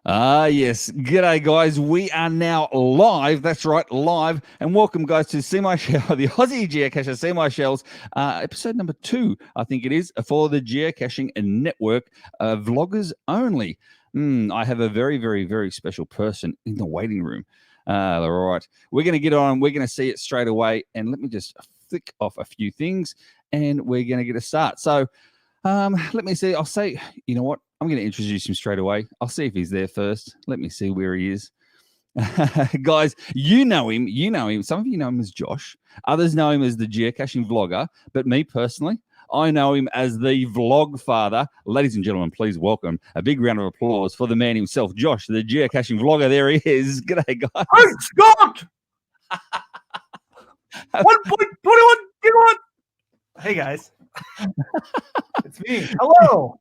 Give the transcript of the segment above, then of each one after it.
Yes. G'day, guys. We are now live. That's right, live. And welcome, guys, to Seemyshell, the Aussie geocacher Seemyshell's episode number 2, I think it is, for the Geocaching Network vloggers only. I have a very, very, very special person in the waiting room. All right. We're going to get on. We're going to see it straight away. And let me just flick off a few things, and we're going to get a start. So, let me see. I'll say, you know what? I'm going to introduce him straight away. I'll see if he's there first. Let me see where he is. Guys, you know him. You know him. Some of you know him as Josh. Others know him as the geocaching vlogger. But me personally, I know him as the vlog father. Ladies and gentlemen, please welcome a big round of applause for the man himself, Josh, the geocaching vlogger. There he is. G'day, guys. Hey, Scott! 1.21 gigawatt. Hey, guys. It's me. Hello.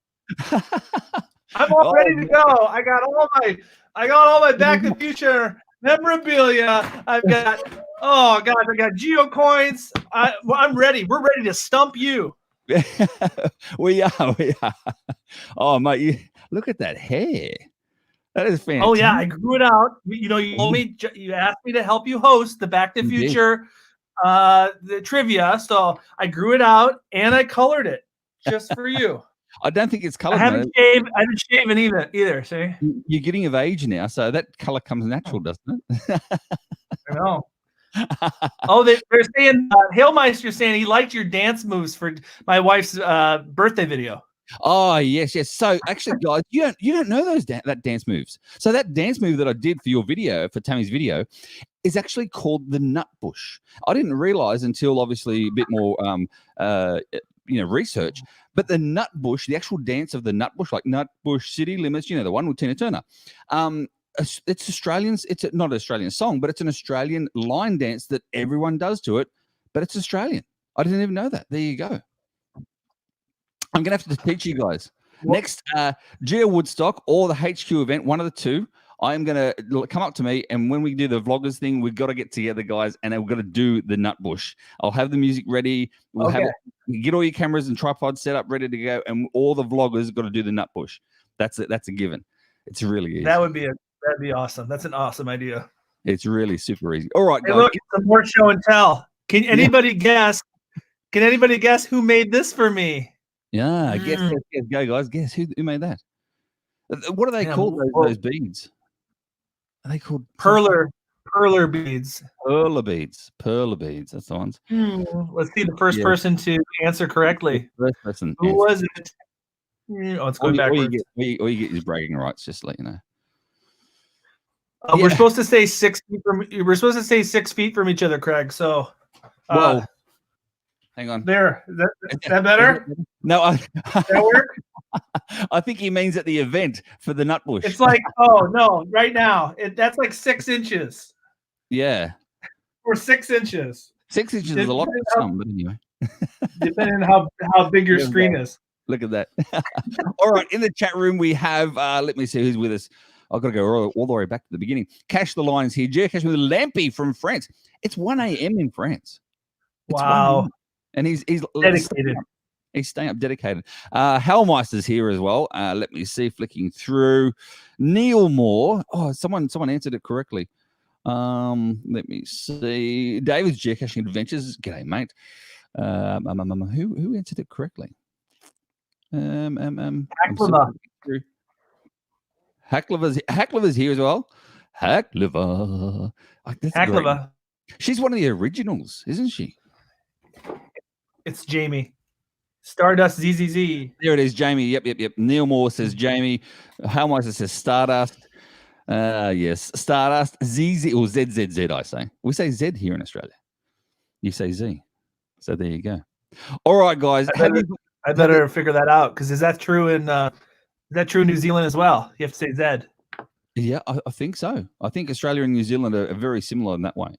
I'm all ready to go. I got all my Back to the Future memorabilia. I've got I got Geo coins. I'm ready. We're ready to stump you. We are. Oh, mate, look at that hair. That is fantastic. Oh yeah, I grew it out. You told me, you asked me to help you host the Back to the Future the trivia, so I grew it out and I colored it just for you. I don't think it's colored. I haven't shaven either. See, you're getting of age now, so that color comes natural, doesn't it? I know. Oh, they're saying Hailmeister saying he liked your dance moves for my wife's birthday video. Oh yes. So actually, guys, you don't know those that dance moves. So that dance move that I did for your video, for Tammy's video, is actually called the nut bush. I didn't realize until obviously a bit more research. But the nut bush, the actual dance of the nut bush, like Nut Bush City Limits, the one with Tina Turner. It's Australians. It's not an Australian song, but it's an Australian line dance that everyone does to it. But it's Australian. I didn't even know that. There you go. I'm gonna have to teach you guys. Next, Geo Woodstock or the HQ event, one of the two. I am going to come up to me, and when we do the vloggers thing, we've got to get together, guys, and we've got to do the nut bush. I'll have the music ready. We'll have it. Get all your cameras and tripods set up, ready to go, and all the vloggers got to do the nut bush. That's it. That's a given. It's really easy. That'd be awesome. That's an awesome idea. It's really super easy. All right, guys. Hey, look, some more show and tell. Can anybody guess? Can anybody guess who made this for me? Yeah, guess. Go, guys. Guess who made that? What are they called? Those beads? Are they called perler beads? Perler beads. That's the ones. Let's see the first person to answer correctly. First person. Who was it? Oh, it's going backwards. All you get is bragging rights, just to let you know. We're supposed to stay 6 feet from. We're supposed to stay 6 feet from each other, Craig. So, whoa. Hang on. There. Is that better? No, that work? I think he means at the event for the nut bush. It's like, oh no, right now that's like 6 inches. Yeah. Or 6 inches. 6 inches is a lot for some, but anyway. Depending on how big your screen is. Look at that. All right, in the chat room we have. Let me see who's with us. I've got to go all the way back to the beginning. Cash the lines here. Geocaching with Lampy from France. It's 1 a.m. in France. Wow. And he's dedicated. He's staying up, dedicated. Hellmeister's here as well. Let me see, flicking through. Neil Moore. Oh, someone answered it correctly. Let me see. David's Geocaching Adventures. G'day, mate. Who answered it correctly? Hackliver's here as well. Hackliver. Hackliver. She's one of the originals, isn't she? It's Jamie. Stardust ZZZ. There it is, Jamie. Yep. Neil Moore says Jamie. Hellmeister says Stardust. Yes, Stardust. ZZ or ZZZ, I say. We say Z here in Australia. You say Z. So there you go. All right, guys. I better figure that out, because is that true in New Zealand as well? You have to say Z. Yeah, I think so. I think Australia and New Zealand are very similar in that way.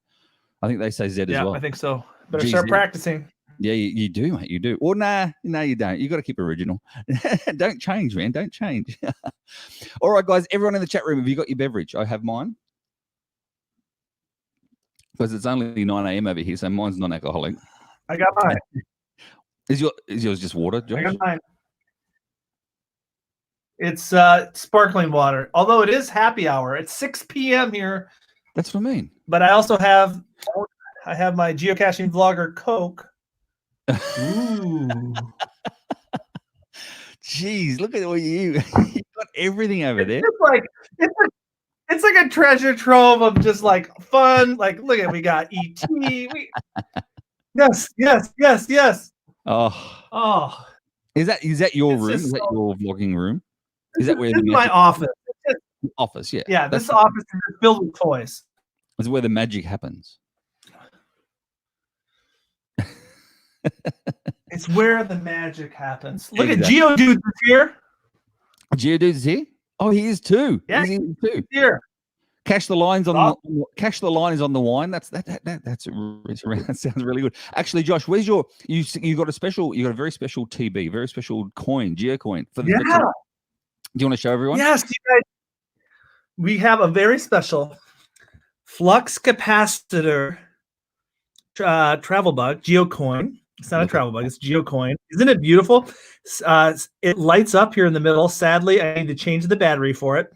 I think they say Z as well. Yeah, I think so. Better start practicing. Yeah, you do, mate. You do. Or no, you don't. You got to keep original. Don't change, man. Don't change. All right, guys. Everyone in the chat room, have you got your beverage? I have mine. Because it's only 9 a.m. over here, so mine's non-alcoholic. I got mine. Is yours just water, Josh? I got mine. It's sparkling water. Although it is happy hour. It's 6 p.m. here. That's what I mean. But I also have my geocaching vlogger Coke. Ooh. Jeez, look at all you got everything over there. It's like a treasure trove of just like fun. Like, look at, we got ET. Yes. Oh. Is that your room? Is that your vlogging room? Is that where my office? Office, yeah. Yeah, this office is filled with toys. Is where the magic happens. It's where the magic happens. Look at Geodude is here. Geodude is here? Oh, he is too. Yeah, he's here. Cash the lines on Cash the line is on the wine. That sounds really good. Actually, Josh, where's you got a very special TB, very special coin, geocoin for the Do you want to show everyone? Yes, you guys. We have a very special flux capacitor travel bug geocoin. It's not a travel bug, it's geocoin. Isn't it beautiful? It lights up here in the middle. Sadly, I need to change the battery for it.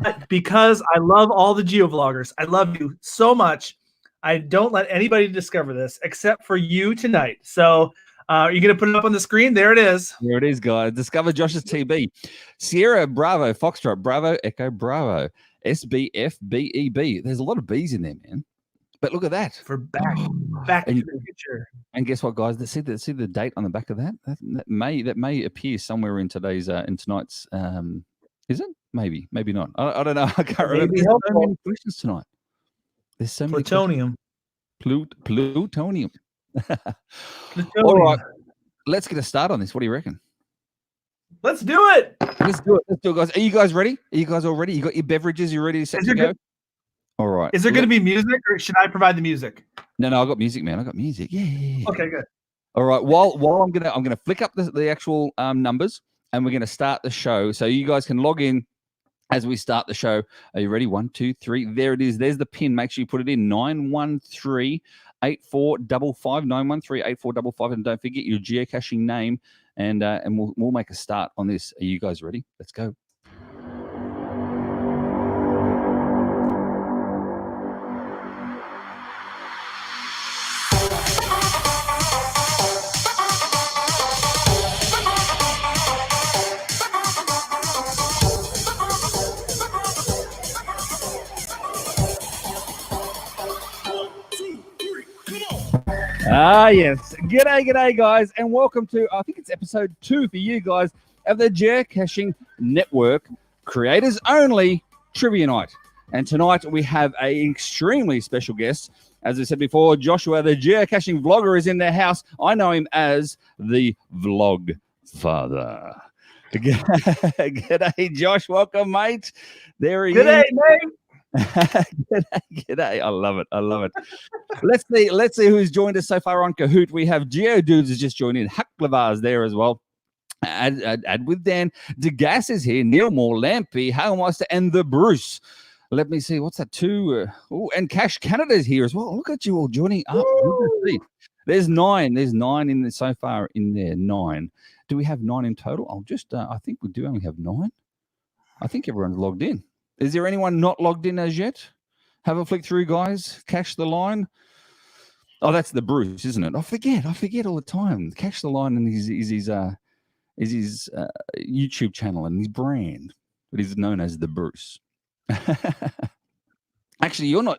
But because I love all the geovloggers, I love you so much. I don't let anybody discover this except for you tonight. So are you going to put it up on the screen? There it is. There it is, guys. Discover Josh's TB. Sierra Bravo, Foxtrot, Bravo, Echo, Bravo, SBF, BEB. There's a lot of B's in there, man. But look at that. For back to the future. And guess what, guys? See the date on the back of that? That may appear somewhere in today's in tonight's is it? Maybe not. I don't know. I can't remember. There's so many questions tonight. There's so many plutonium. Plutonium. All right. Let's get a start on this. What do you reckon? Let's do it. Let's do it, guys. Are you guys ready? Are you guys all ready? You got your beverages? You ready to go? All right. Is there going to be music, or should I provide the music? No, I got music, man. I got music. Yeah. Okay, good. All right. While I'm gonna flick up the actual numbers, and we're gonna start the show, so you guys can log in as we start the show. Are you ready? 1, 2, 3. There it is. There's the pin. Make sure you put it in 913-8455 913-8455, and don't forget your geocaching name, and we'll make a start on this. Are you guys ready? Let's go. Yes. G'day, guys, and welcome to, I think it's episode 2 for you guys of the Geocaching Network Creators Only Trivia Night. And tonight we have an extremely special guest. As I said before, Joshua, the Geocaching Vlogger, is in their house. I know him as the Vlog Father. G'day, Josh. Welcome, mate. There he is. G'day, mate. G'day. I love it. Let's see who's joined us so far on Kahoot. We have Geodudes has just joined in. Hucklavar's there as well. Add with Dan. DeGas is here. Neil Moore, Lampy, Hailmeister, and the Bruce. Let me see. What's that? 2. And Cash Canada's here as well. Look at you all joining up. There's 9. There's 9 in there so far in there. 9. Do we have 9 in total? I'll just. I think we do only have 9. I think everyone's logged in. Is there anyone not logged in as yet? Have a flick through, guys. Cash the line. Oh, that's the Bruce, isn't it? I forget all the time. Cash the line and his YouTube channel and his brand, but he's known as the Bruce. Actually, you're not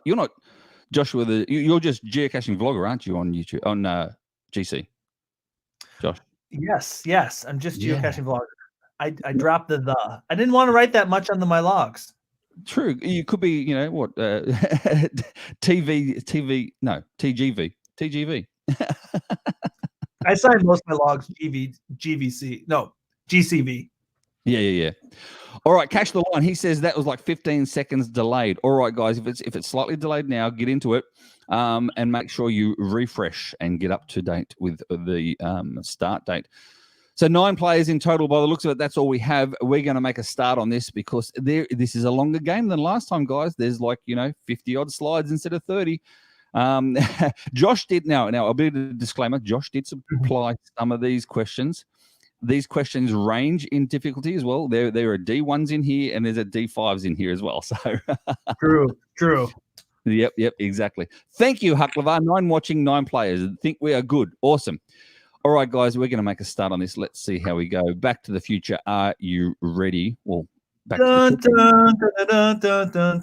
Joshua. You're just Geocaching Vlogger, aren't you, on YouTube, on GC? Josh. Yes. I'm just Geocaching Vlogger. I dropped the. I didn't want to write that much on my logs. True. You could be, TGV. I signed most of my logs GCV. Yeah. All right, Cash the line. He says that was like 15 seconds delayed. All right, guys, if it's slightly delayed now, get into it, and make sure you refresh and get up to date with the start date. So 9 players in total by the looks of it. That's all we have. We're going to make a start on this because this is a longer game than last time, guys. There's 50 odd slides instead of 30. Josh did now. I'll be a disclaimer. Josh did supply some of these questions. these questions range in difficulty as well. There are D1s in here, and there's a D5s in here as well. So True. Yep, exactly. Thank you, Hucklevar. 9 watching, 9 players. I think we are good. Awesome. All right, guys, we're going to make a start on this. Let's see how we go. Back to the Future. Are you ready? Well, back to the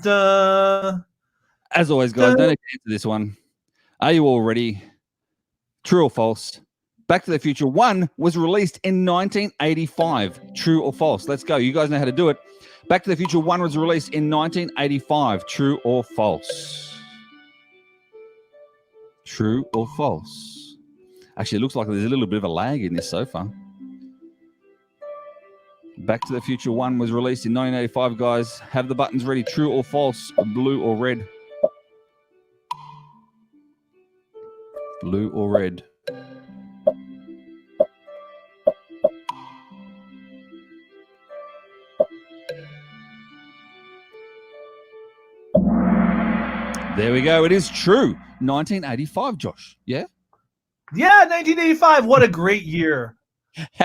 future. As always, guys, don't need to answer this one. Are you all ready? True or false? Back to the Future 1 was released in 1985. True or false? Let's go. You guys know how to do it. Back to the Future 1 was released in 1985. True or false? True or false? Actually, it looks like there's a little bit of a lag in this so far. Back to the Future 1 was released in 1985, guys. Have the buttons ready. True or false? Blue or red? Blue or red? There we go. It is true. 1985, Josh. Yeah? Yeah, 1985. What a great year.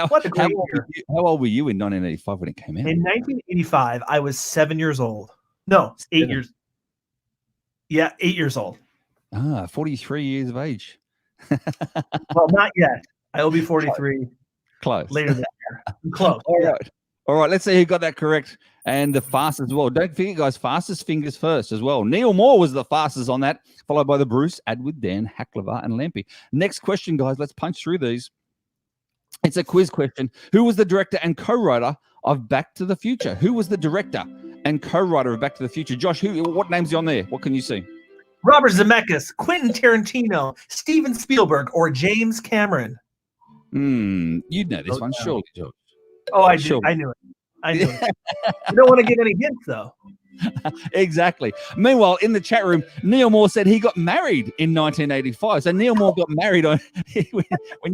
What a great year. How old were you in 1985 when it came out? In 1985, I was 7 years old. No, 8 years. Yeah, 8 years old. 43 years of age. Well, not yet. I will be 43. Close. Later that year. I'm close. All right. Let's see who got that correct. And the fastest as well. Don't forget, guys, fastest fingers first as well. Neil Moore was the fastest on that, followed by the Bruce, Adwood, Dan, Hacklevar, and Lampy. Next question, guys. Let's punch through these. It's a quiz question. Who was the director and co-writer of Back to the Future? Who was the director and co-writer of Back to the Future? Josh, what names are on there? What can you see? Robert Zemeckis, Quentin Tarantino, Steven Spielberg, or James Cameron? You'd know this one, surely, George. Oh, I do. I knew it. You don't want to get any hints, though. Exactly. Meanwhile, in the chat room, Neil Moore said he got married in 1985. So Neil Moore got married when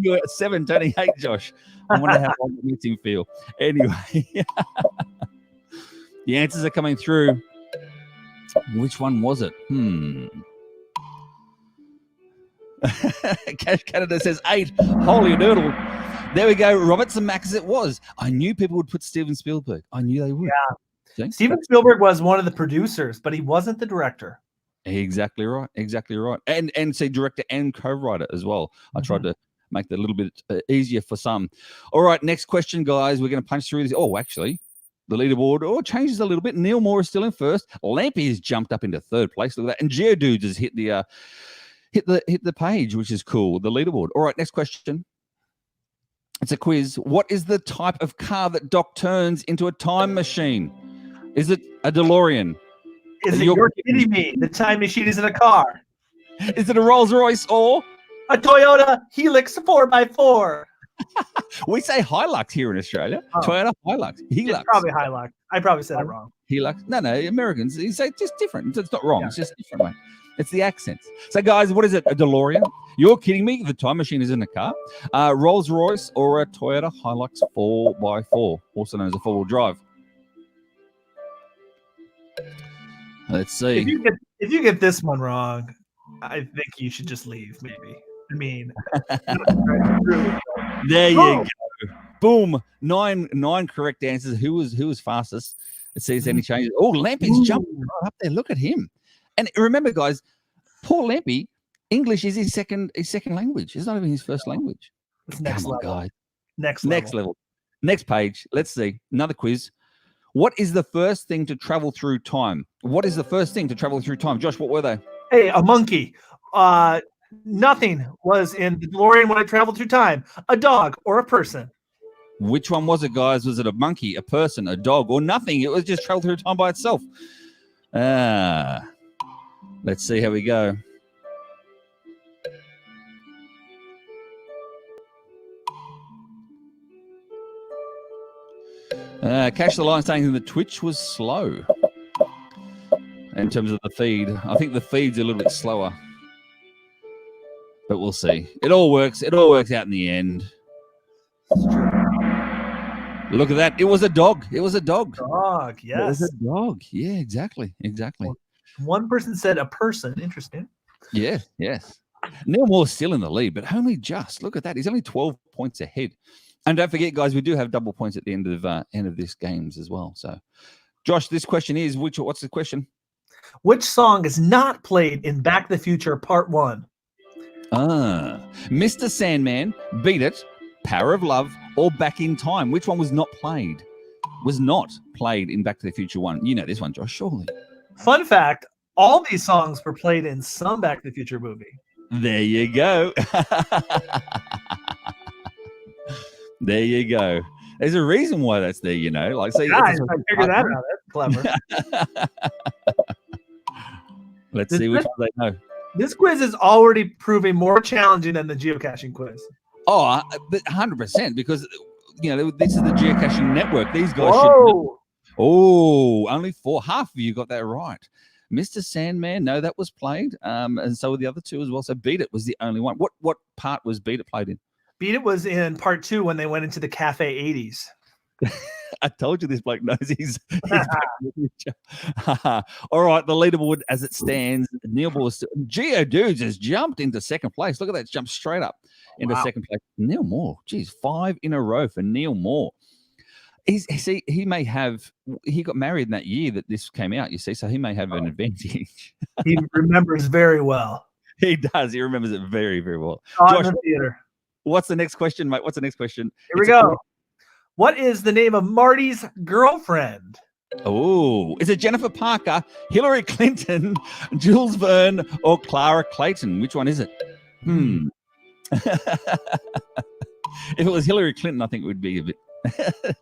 you were 7, turning 8, Josh. I wonder how that makes him feel. Anyway, the answers are coming through. Which one was it? Cash Canada says 8. Holy doodle. There we go. Robert Zemeckis it was. I knew people would put Steven Spielberg. I knew they would. Yeah. See? Steven Spielberg was one of the producers, but he wasn't the director. Exactly right. And say director and co-writer as well. I tried to make that a little bit easier for some. All right, next question, guys. We're going to punch through this. Oh, actually, the leaderboard changes a little bit. Neil Moore is still in first. Lampy has jumped up into 3rd place. Look at that. And Geodudes has hit the page, which is cool. The leaderboard. All right, next question. It's a quiz. What is the type of car that Doc turns into a time machine? Is it a DeLorean? You're kidding me? The time machine isn't a car. Is it a Rolls Royce or a Toyota Helix 4x4? We say Hilux here in Australia. Toyota Hilux. Helix. It's probably Hilux. I probably said it wrong. Helix. No, Americans. You say it's just different. It's not wrong. Yeah. It's just different, mate. It's the accents. So, guys, what is it? A DeLorean? You're kidding me? The time machine is in a car. Rolls Royce or a Toyota Hilux 4x4, also known as a 4-wheel drive. Let's see. If you get this one wrong, I think you should just leave. Maybe. I mean, there you go. Boom. Nine correct answers. Who was fastest? Let's see if there's any changes. Oh, Lampy's jumping right up there. Look at him. And remember, guys, poor Lampy, English is his second language. It's not even his first language. It's next level. Guys. Next level. Next page. Let's see. Another quiz. What is the first thing to travel through time? What is the first thing to travel through time? Josh, what were they? Hey, a monkey. Nothing was in the DeLorean when I traveled through time. A dog or a person. Which one was it, guys? Was it a monkey, a person, a dog, or nothing? It was just travel through time by itself. Let's see how we go. Cash the Line saying the Twitch was slow in terms of the feed. I think the feed's a little bit slower, but we'll see. It all works. It all works out in the end. Look at that. It was a dog. It was a dog. Dog, yes. It was a dog. Yeah, exactly. One person said a person. Interesting. Yeah, yes. Neil Moore's still in the lead, but only just. Look at that. He's only 12 points ahead And don't forget, guys, we do have double points at the end of this games as well. So, Josh, this question is what's the question? Which song is not played in Back to the Future Part 1? Mr. Sandman, Beat It, Power of Love, or Back in Time. Which one was not played? Was not played in Back to the Future 1. You know this one, Josh, surely. Fun fact, all these songs were played in some Back to the Future movie. There you go. There you go. There's a reason why that's there, you know. Like, say, I figured that out. That's clever. Let's see which one they know. This quiz is already proving more challenging than the geocaching quiz. Oh, 100%, because, you know, this is the geocaching network. These guys should know. Oh, only half of you got that right. Mr. Sandman, no, that was played. And so were the other two as well. So Beat It was the only one. What part was Beat It played in? Beat It was in part 2 when they went into the Cafe 80s. I told you this bloke knows he's all right, the leaderboard as it stands. Neil Moore, Geo Dudes has jumped into second place. Look at that, jumped straight up into second place. Neil Moore, geez, 5 in a row for Neil Moore. He got married in that year that this came out, you see, so he may have an advantage. He remembers very well. He does. He remembers it very, very well. Josh, in the theater. What's the next question, mate? What's the next question? Here we go. What is the name of Marty's girlfriend? Oh, is it Jennifer Parker, Hillary Clinton, Jules Verne, or Clara Clayton? Which one is it? If it was Hillary Clinton, I think it would be a bit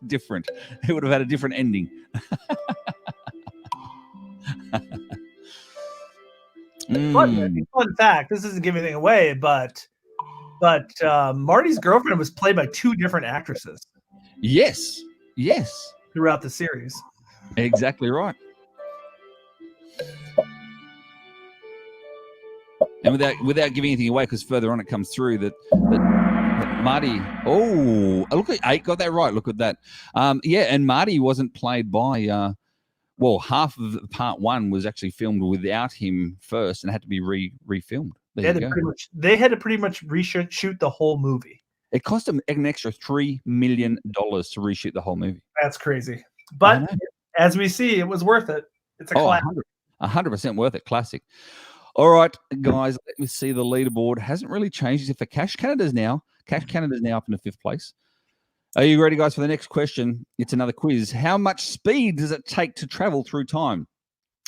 different. It would have had a different ending. Fun fact, this isn't giving anything away, but Marty's girlfriend was played by 2 different actresses. Yes. Throughout the series. Exactly right. And without giving anything away, because further on it comes through that Marty. Oh, look at 8. Got that right. Look at that. And Marty wasn't played by. Half of part 1 was actually filmed without him first, and had to be refilmed. They had to pretty much reshoot the whole movie. It cost them an extra $3 million to reshoot the whole movie. That's crazy. But as we see, it was worth it. It's a classic. 100% worth it. Classic. All right, guys, let me see the leaderboard. Hasn't really changed except for Cache Canada's now. Cache Canada's now up in the 5th place. Are you ready, guys, for the next question? It's another quiz. How much speed does it take to travel through time?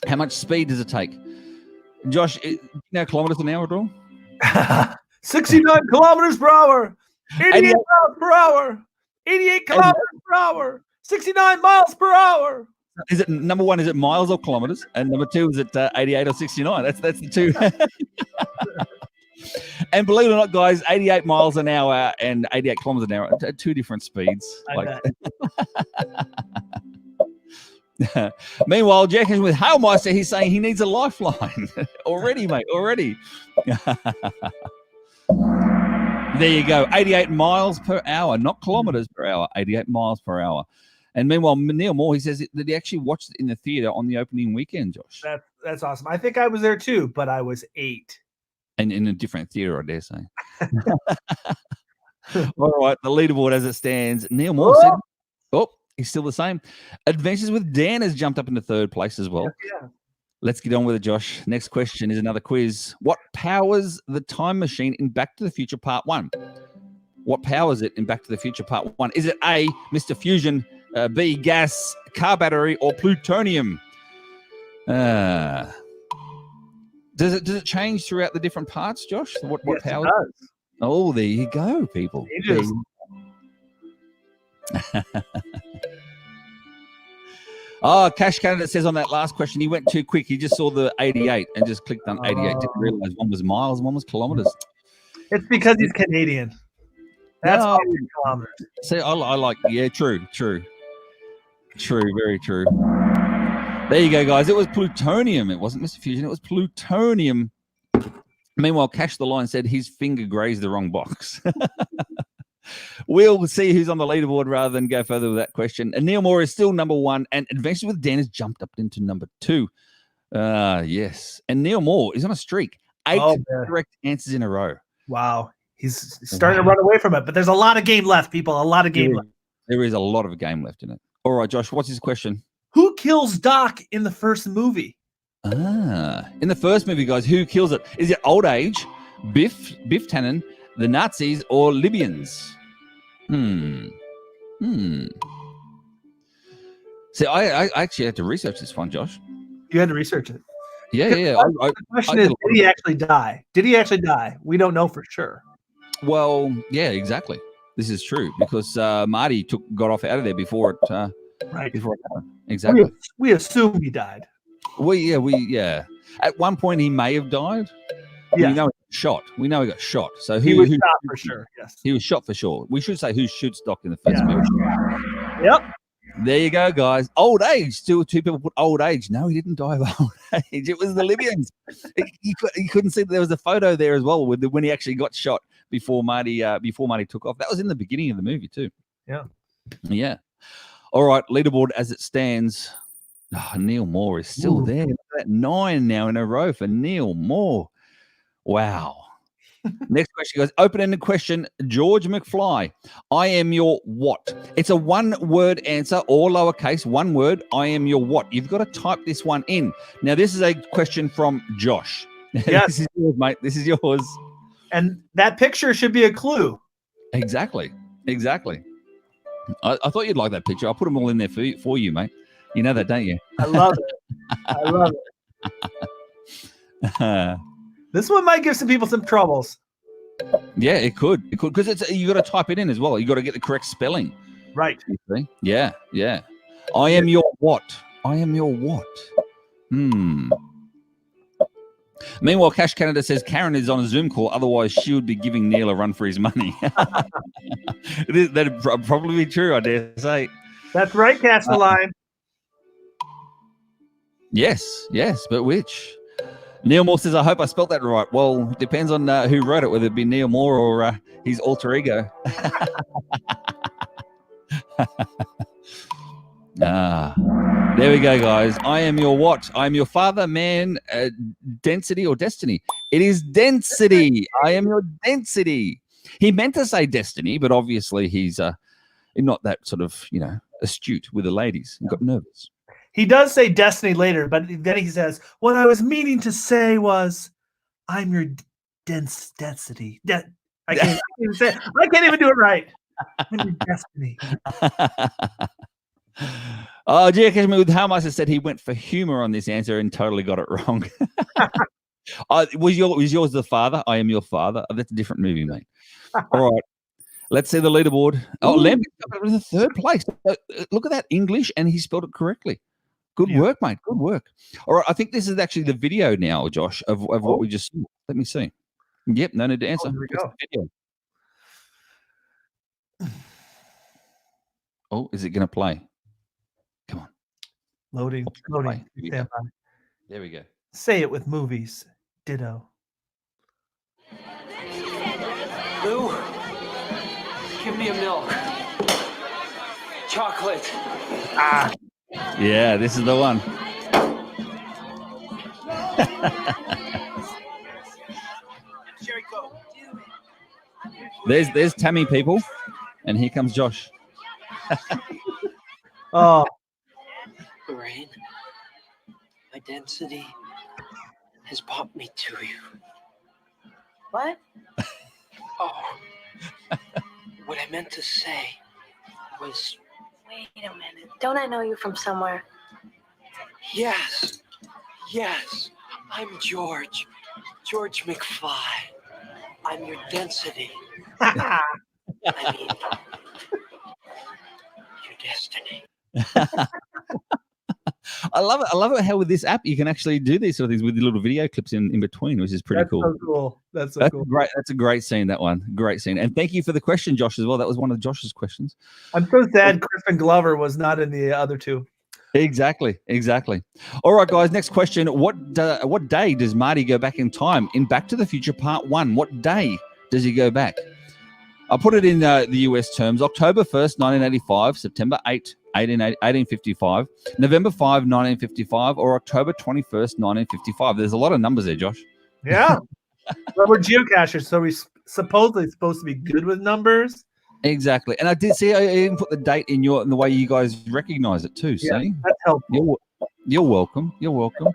How much speed does it take? Josh, kilometers an hour at all? 69 kilometers per hour. 88 miles per hour. 88 kilometers per hour. 69 miles per hour. Is it number 1? Is it miles or kilometers? And number 2, is it 88 or 69? That's the 2. And believe it or not, guys, 88 miles an hour and 88 kilometers an hour are 2 different speeds. Meanwhile, Geocaching with Hailmeister, he's saying he needs a lifeline already, mate. Already. There you go. 88 miles per hour, not kilometers per hour. 88 miles per hour. And meanwhile, Neil Moore, he says that he actually watched it in the theater on the opening weekend, Josh. That's awesome. I think I was there too, but I was 8. And in a different theater, I dare say. All right, the leaderboard as it stands. Neil Moore said, he's still the same. Adventures with Dan has jumped up into 3rd place as well. Yeah. Let's get on with it, Josh. Next question is another quiz. What powers the time machine in Back to the Future Part 1? What powers it in Back to the Future Part 1? Is it A, Mr. Fusion, B, gas, car battery, or plutonium? Does it change throughout the different parts, Josh? What powers? It does. Oh, there you go, people. It is. Oh, Cache Canada says on that last question, he went too quick. He just saw the 88 and just clicked on 88. Didn't realize one was miles and one was kilometers. It's because he's Canadian. That's kilometers. See, I like, true. True, very true. There you go, guys. It was plutonium. It wasn't Mr. Fusion. It was plutonium. Meanwhile, Cash the Line said his finger grazed the wrong box. We'll see who's on the leaderboard rather than go further with that question. And Neil Moore is still number 1, and Adventures with Dan has jumped up into number 2. Yes. And Neil Moore is on a streak. 8 correct answers in a row. Wow. He's starting to run away from it, but there's a lot of game left, people. A lot of game left. There is a lot of game left in it. All right, Josh, what's his question? Who kills Doc in the first movie? In the first movie, guys, who kills it? Is it old age, Biff Tannen, the Nazis, or Libyans? See, I actually had to research this one, Josh. You had to research it. Yeah. The question is, did he actually die? Did he actually die? We don't know for sure. Well, yeah, exactly. This is true because Marty got off out of there before it. Right. Before it happened. Exactly. We assume he died. Yeah. At one point, he may have died. Yeah. We know he got shot. We know he got shot. So he was shot for sure. Yes. He was shot for sure. We should say who shoots Doc in the first movie. Yep. There you go, guys. Old age. Still, two people put old age. No, he didn't die of old age. It was the Libyans. You couldn't see that there was a photo there as well with when he actually got shot before Marty took off. That was in the beginning of the movie too. Yeah. All right, leaderboard as it stands. Neil Moore is still there. At 9 now in a row for Neil Moore. Wow. Next question, guys. Open-ended question. George Mcfly. I am your what? It's a one-word answer, all lowercase, one word. I am your what? You've got to type this one in. Now, this is a question from Josh. Yes. This is yours, mate. This is yours. And that picture should be a clue. Exactly. I thought you'd like that picture. I'll put them all in there for you, mate. You know that, don't you? I love it. This one might give some people some troubles. Yeah, it could because you got to type it in as well. You got to get the correct spelling. Right. Yeah. I am your what? Meanwhile, Cash Canada says Karen is on a Zoom call. Otherwise, she would be giving Neil a run for his money. That'd probably be true, I dare say. That's right, Castelline. Yes, but which? Neil Moore says, I hope I spelt that right. Well, it depends on who wrote it, whether it be Neil Moore or his alter ego. There we go, guys. I am your what? I am your father, man, density or destiny. It is density. I am your density. He meant to say destiny, but obviously he's not that sort of, astute with the ladies. He got nervous. He does say destiny later, but then he says, what I was meaning to say was, I'm your density. I can't even do it right. I'm your destiny. Geocaching with How Much said he went for humor on this answer and totally got it wrong. Was yours the father? I am your father. Oh, that's a different movie, mate. All right. Let's see the leaderboard. Lamb in the third place. Look at that English, and he spelled it correctly. Good work, mate. Good work. All right. I think this is actually the video now, Josh, of what we just saw. Let me see. Yep. No need to answer. Here we go. Oh, is it going to play? Come on. Loading. There we go. Say it with movies. Ditto. Lou, give me a milk. Chocolate. Yeah, this is the one. There's Tammy, people, and here comes Josh. Oh, Lorraine, my density has brought me to you. What? Oh, what I meant to say was, Wait a minute. Don't I know you from somewhere? yes, I'm George Mcfly. I'm your density. I mean, your destiny. I love it. I love it how with this app you can actually do these sort of things with the little video clips in between, which is pretty cool. So cool. That's cool. Great. That's a great scene. That one, great scene. And thank you for the question, Josh, as well. That was one of Josh's questions. I'm so sad Crispin Glover was not in the other two. Exactly. All right, guys. Next question: What day does Marty go back in time in Back to the Future Part 1? What day does he go back? I'll put it in the US terms: October 1st, 1985, September 8th, 1855, November 5, 1955, or October 21st, 1955. There's a lot of numbers there, Josh. Yeah. Well, we're geocachers, so we supposedly supposed to be good with numbers. Exactly. And I did see I even put the date in the way you guys recognize it too. Yeah, See? that's helpful. You're welcome. You're welcome.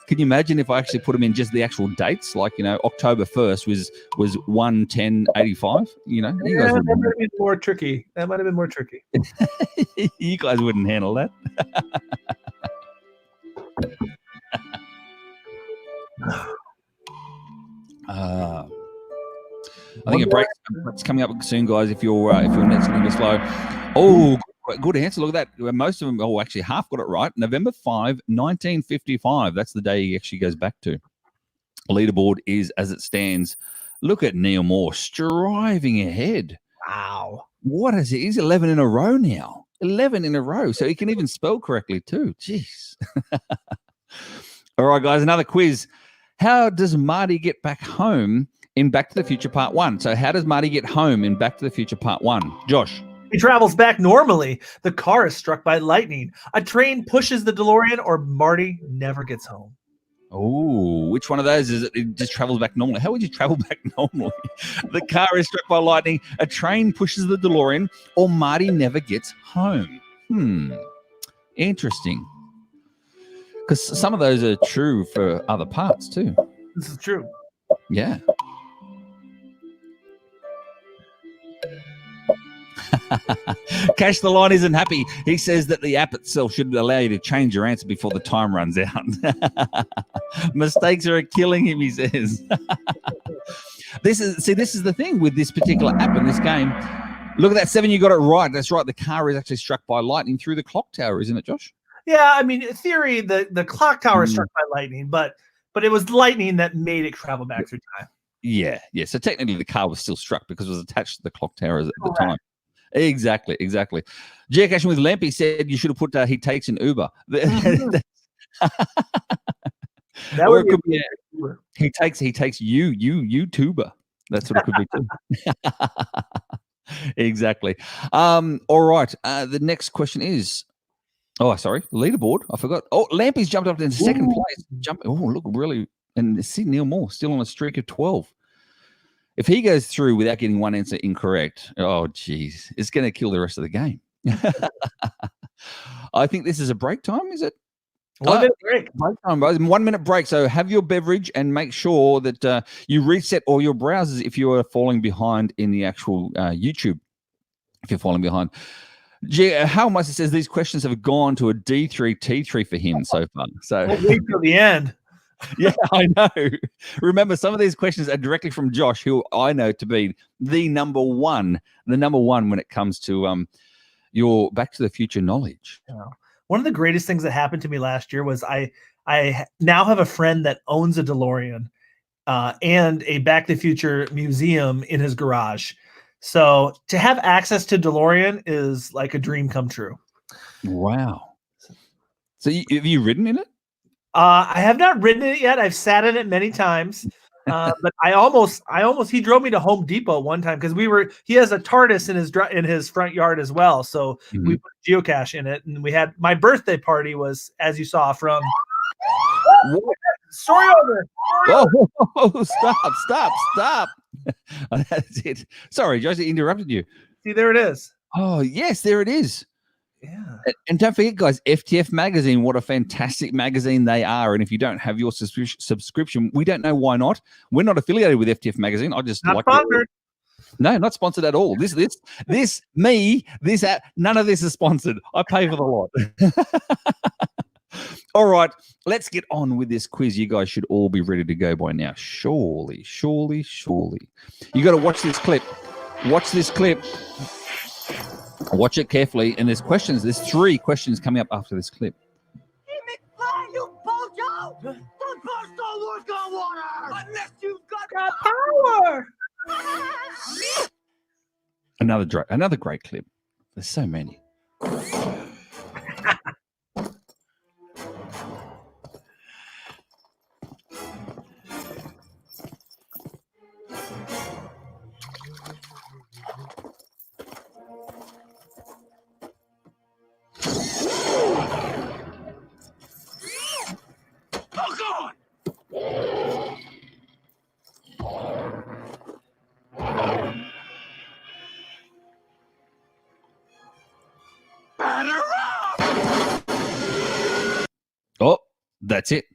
Can you imagine if I actually put them in just the actual dates? Like, October 1st was 1/10/85. You guys That might have been more tricky. you guys wouldn't handle that. I think a break's coming up soon, guys. If your net's going to be slow. Oh, good answer. Look at that. Most of them, actually half got it right. November 5, 1955. That's the day he actually goes back to. Leaderboard is as it stands. Look at Neil Moore striving ahead. Wow. What is it? He's 11 in a row now. 11 in a row. So he can even spell correctly too. Jeez. All right, guys, another quiz. How does Marty get back home in Back to the Future Part 1? So how does Marty get home in Back to the Future Part 1? Josh. He travels back normally. The car is struck by lightning. A train pushes the DeLorean, or Marty never gets home. Oh, which one of those is it? It just travels back normally. How would you travel back normally? The car is struck by lightning. A train pushes the DeLorean, or Marty never gets home. Interesting. Because some of those are true for other parts too. This is true. Yeah. Cash the Line isn't happy. He says that the app itself should allow you to change your answer before the time runs out. Mistakes are killing him, he says. This is the thing with this particular app in this game. Look at that, 7. You got it right. That's right. The car is actually struck by lightning through the clock tower, isn't it, Josh? Yeah, I mean, in theory, the clock tower is struck by lightning, but it was lightning that made it travel back through time. Yeah. So technically, the car was still struck because it was attached to the clock tower at the time. Exactly. Geocaching with Lampy said you should have put he takes an Uber. That or it could be he takes YouTuber. That's what it could be too. Exactly. All right. The next question is. Oh, sorry. Leaderboard. I forgot. Oh, Lampy's jumped up into second place. Look, really. And see Neil Moore still on a streak of 12. If he goes through without getting one answer incorrect, oh, geez, it's going to kill the rest of the game. I think this is a break time, is it? 1 minute break. Break time, guys. 1 minute break. So have your beverage and make sure that you reset all your browsers if you are falling behind in the actual YouTube. If you're falling behind. How much it says these questions have gone to a D3, T3 for him so far. So wait till the end. Yeah, I know. Remember, some of these questions are directly from Josh, who I know to be the number one when it comes to your Back to the Future knowledge. Yeah. One of the greatest things that happened to me last year was I now have a friend that owns a DeLorean and a Back to the Future museum in his garage. So to have access to DeLorean is like a dream come true. Wow. So have you ridden in it? I have not ridden it yet. I've sat in it many times. But I almost he drove me to Home Depot one time because he has a TARDIS in his front yard as well. So we put a geocache in it, and we had my birthday party was, as you saw, from story over. Oh, stop. That's it. Sorry, Josie, interrupted you. See, there it is. Oh, yes, there it is. Yeah. And don't forget, guys, FTF Magazine, what a fantastic magazine they are. And if you don't have your subscription, we don't know why not. We're not affiliated with FTF Magazine. I just not sponsored. No, not sponsored at all. This app, none of this is sponsored. I pay for the lot. All right, let's get on with this quiz. You guys should all be ready to go by now. Surely. You got to watch this clip. Watch this clip. Watch it carefully. And there's 3 questions coming up after this clip. Hey, Mcfly, you bojo! Don't burst all work on water! Unless you've got power! Another great clip. There's so many. That's it.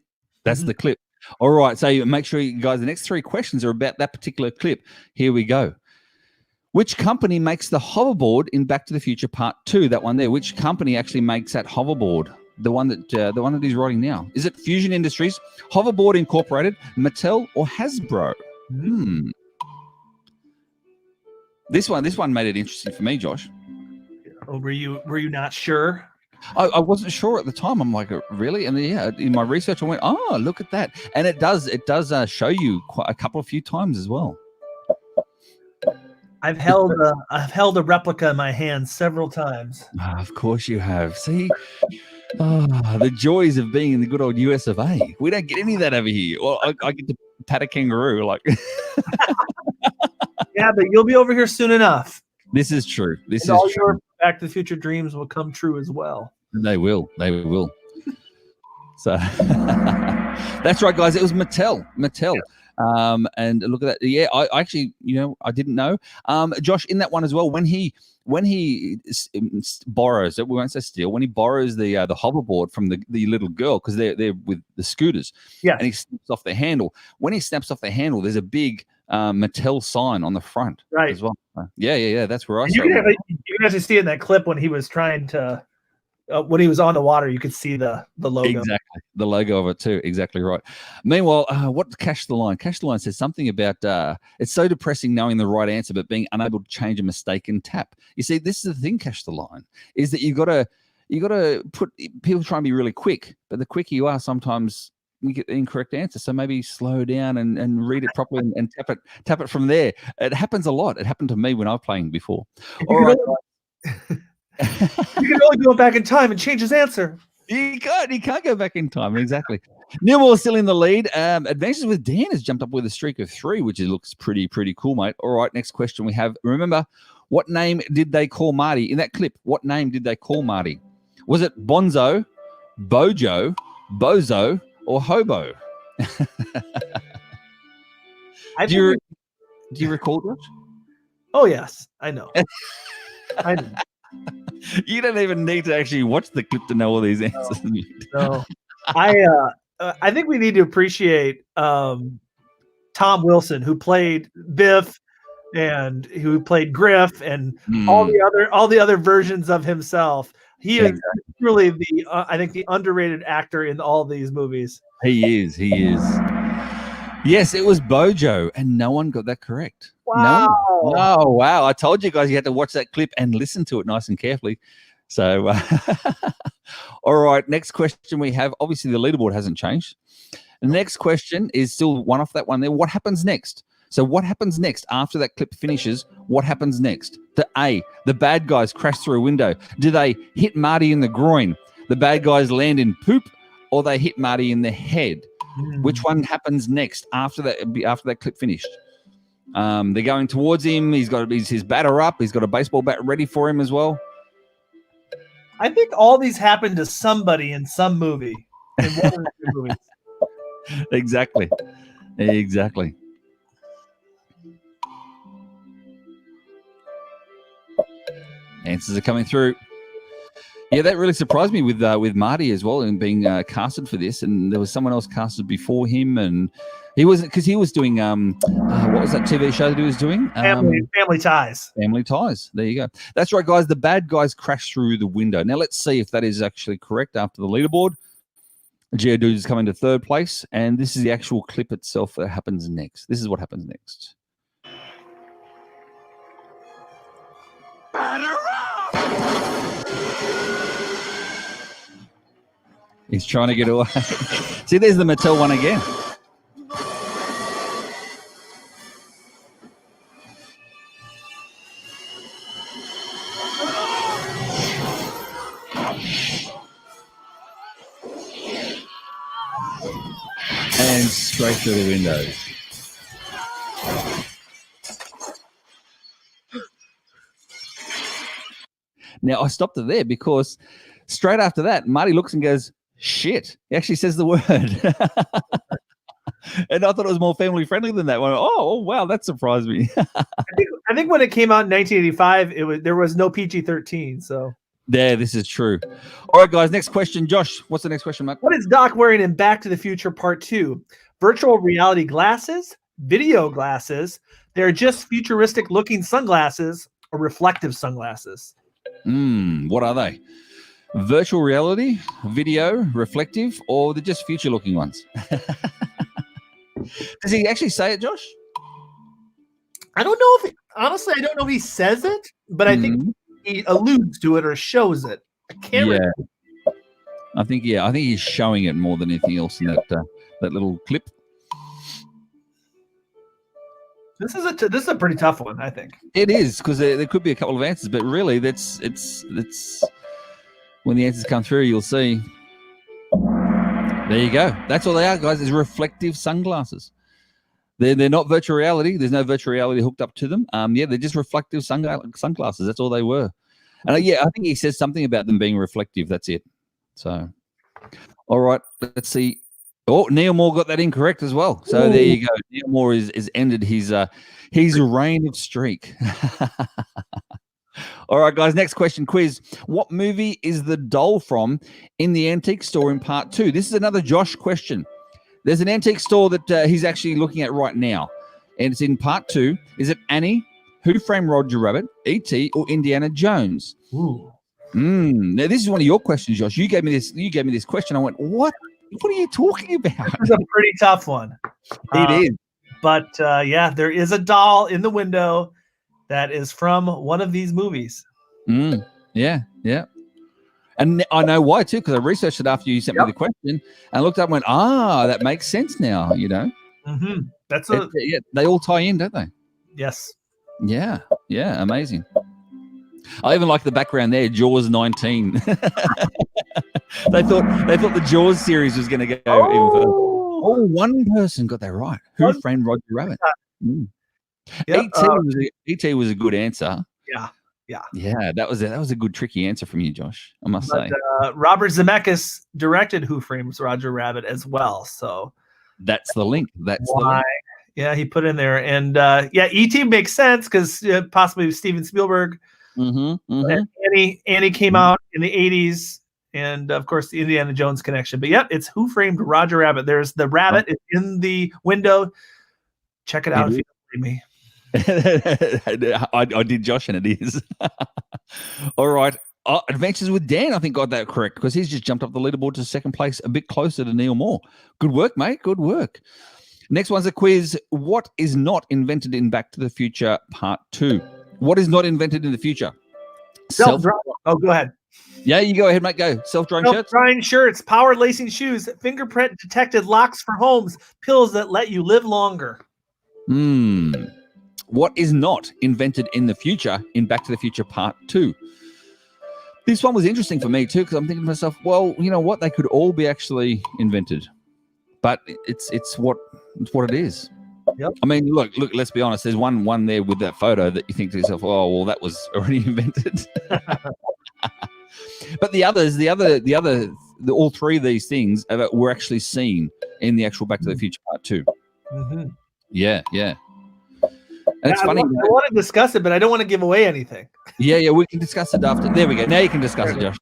That's the clip. All right. So you make sure you guys, the next 3 questions are about that particular clip. Here we go. Which company makes the hoverboard in Back to the Future Part 2? That one there. Which company actually makes that hoverboard? The one that he's writing now. Is it Fusion Industries, Hoverboard Incorporated, Mattel, or Hasbro? This one made it interesting for me, Josh. Oh, were you not sure? I wasn't sure at the time. I'm like, really? And yeah, in my research, I went, oh, look at that. And it does show you quite a few times as well. I've held a replica in my hand several times. Oh, of course you have. See, the joys of being in the good old US of A. We don't get any of that over here. Well, I get to pat a kangaroo. Like, yeah, but you'll be over here soon enough. This is true. This and is all true. Your Back to the Future dreams will come true as well. They will. They will. So that's right, guys. It was Mattel. And look at that. Yeah, I actually, I didn't know. Josh, in that one as well, when he borrows it, we won't say steal, when he borrows the hoverboard from the little girl, because they're with the scooters, and he snaps off the handle. When he snaps off the handle, there's a big Mattel sign on the front, right? As well. Yeah. That's where I saw it. You can actually see in that clip when he was trying to. When he was on the water, you could see the logo. Exactly. The logo of it too. Exactly right. Meanwhile, what Cash the Line? Cash the Line says something about it's so depressing knowing the right answer, but being unable to change a mistaken tap. You see, this is the thing, Cash the Line, is that you gotta put people try and be really quick, but the quicker you are, sometimes you get the incorrect answer. So maybe slow down and read it properly and tap it from there. It happens a lot. It happened to me when I was playing before. All right. You can only go back in time and change his answer. You can't go back in time. Exactly. Newell still in the lead. Advances with Dan has jumped up with a streak of 3, which looks pretty cool, mate. All right, next question we have. Remember, what name did they call Marty in that clip? What name did they call Marty? Was it Bonzo, Bojo, Bozo, or Hobo? Do you recall, Josh? Oh yes, I know. I know. You don't even need to actually watch the clip to know all these answers. No. I think we need to appreciate Tom Wilson, who played Biff and who played Griff and all the other versions of himself. He is really I think the underrated actor in all these movies. He is. Yes, it was Bojo, and no one got that correct. Wow. No, wow. I told you guys you had to watch that clip and listen to it nice and carefully. So, all right, next question we have. Obviously, the leaderboard hasn't changed. The next question is still one off that one there. What happens next? So what happens next after that clip finishes? What happens next? The bad guys crash through a window. Do they hit Marty in the groin? The bad guys land in poop, or they hit Marty in the head? Which one happens next after that clip finished? They're going towards him. He's got his batter up. He's got a baseball bat ready for him as well. I think all these happened to somebody in some movie. In one of the movies. Exactly. Answers are coming through. Yeah, that really surprised me with Marty as well and being casted for this. And there was someone else casted before him, and he was doing what was that TV show that he was doing? Family Ties. Family Ties. There you go. That's right, guys. The bad guys crash through the window. Now let's see if that is actually correct after the leaderboard. Geodude is coming to 3rd place, and this is the actual clip itself that happens next. This is what happens next. Batter up! He's trying to get away. See, there's the Mattel one again. And straight through the windows. Now, I stopped it there because straight after that, Marty looks and goes, shit. He actually says the word. And I thought it was more family friendly than that one. Oh wow, that surprised me. I think when it came out in 1985, there was no PG-13. So There, this is true. All right, guys. Next question, Josh. What's the next question, Mark? What is Doc wearing in Back to the Future Part 2? Virtual reality glasses, video glasses, they're just futuristic looking sunglasses, or reflective sunglasses. What are they? Virtual reality, video, reflective, or they're just future looking ones? Does he actually say it, Josh? I don't know if, honestly, I don't know if he says it, but I think he alludes to it or shows it. I can't remember. I think he's showing it more than anything else in that little clip. This is a pretty tough one, I think. It is, because there could be a couple of answers, but really, it's when the answers come through, you'll see. There you go. That's all they are, guys. Is reflective sunglasses. They're not virtual reality. There's no virtual reality hooked up to them. They're just reflective sunglasses. That's all they were. And I think he says something about them being reflective. That's it. So, all right, let's see. Oh, Neil Moore got that incorrect as well. So there you go. Neil Moore is ended his reign of streak. All right, guys. Next question quiz. What movie is the doll from in the antique store in part 2? This is another Josh question. There's an antique store that he's actually looking at right now, and it's in part 2. Is it Annie, Who Framed Roger Rabbit, E.T., or Indiana Jones? Ooh. Now this is one of your questions, Josh. You gave me this question. I went, what? What are you talking about? This is a pretty tough one. It is. But there is a doll in the window that is from one of these movies. Yeah. And I know why too, because I researched it after you sent me the question, and I looked up and went, that makes sense now. You know, that's they all tie in, don't they? Yes. Yeah, amazing. I even like the background there, Jaws 19. They thought the Jaws series was going to go even further. Oh, one person got that right. Who Framed Roger Rabbit? Yep. E.T. was a good answer. Yeah. That was a good tricky answer from you, Josh. I must say. Robert Zemeckis directed Who Framed Roger Rabbit as well. So that's the link. That's why. The link. Yeah, he put in there, and E.T. makes sense because possibly Steven Spielberg. And Annie came out in the 80s, and of course the Indiana Jones connection. But it's Who Framed Roger Rabbit. There's the rabbit in the window. Check it out if you don't believe me. I did, Josh, and it is. All right. Adventures with Dan, I think, got that correct because he's just jumped up the leaderboard to second place, a bit closer to Neil Moore. Good work, mate. Good work. Next one's a quiz. What is not invented in Back to the Future Part 2? What is not invented in the future? Self-drying. Oh, go ahead. Yeah, you go ahead, mate. Go. Self-drying shirts? Self-drying shirts, power lacing shoes, fingerprint detected locks for homes, pills that let you live longer. What is not invented in the future in Back to the Future Part 2? This one was interesting for me too, because I'm thinking to myself, well, you know what? They could all be actually invented, but it's what it is. Yep. I mean, look. Let's be honest. There's one there with that photo that you think to yourself, oh, well, that was already invented. But the others, all three of these things were actually seen in the actual Back to the Future Part 2. Yeah. And it's funny. I want to discuss it, but I don't want to give away anything. Yeah, we can discuss it after. There we go. Now you can discuss it, Josh.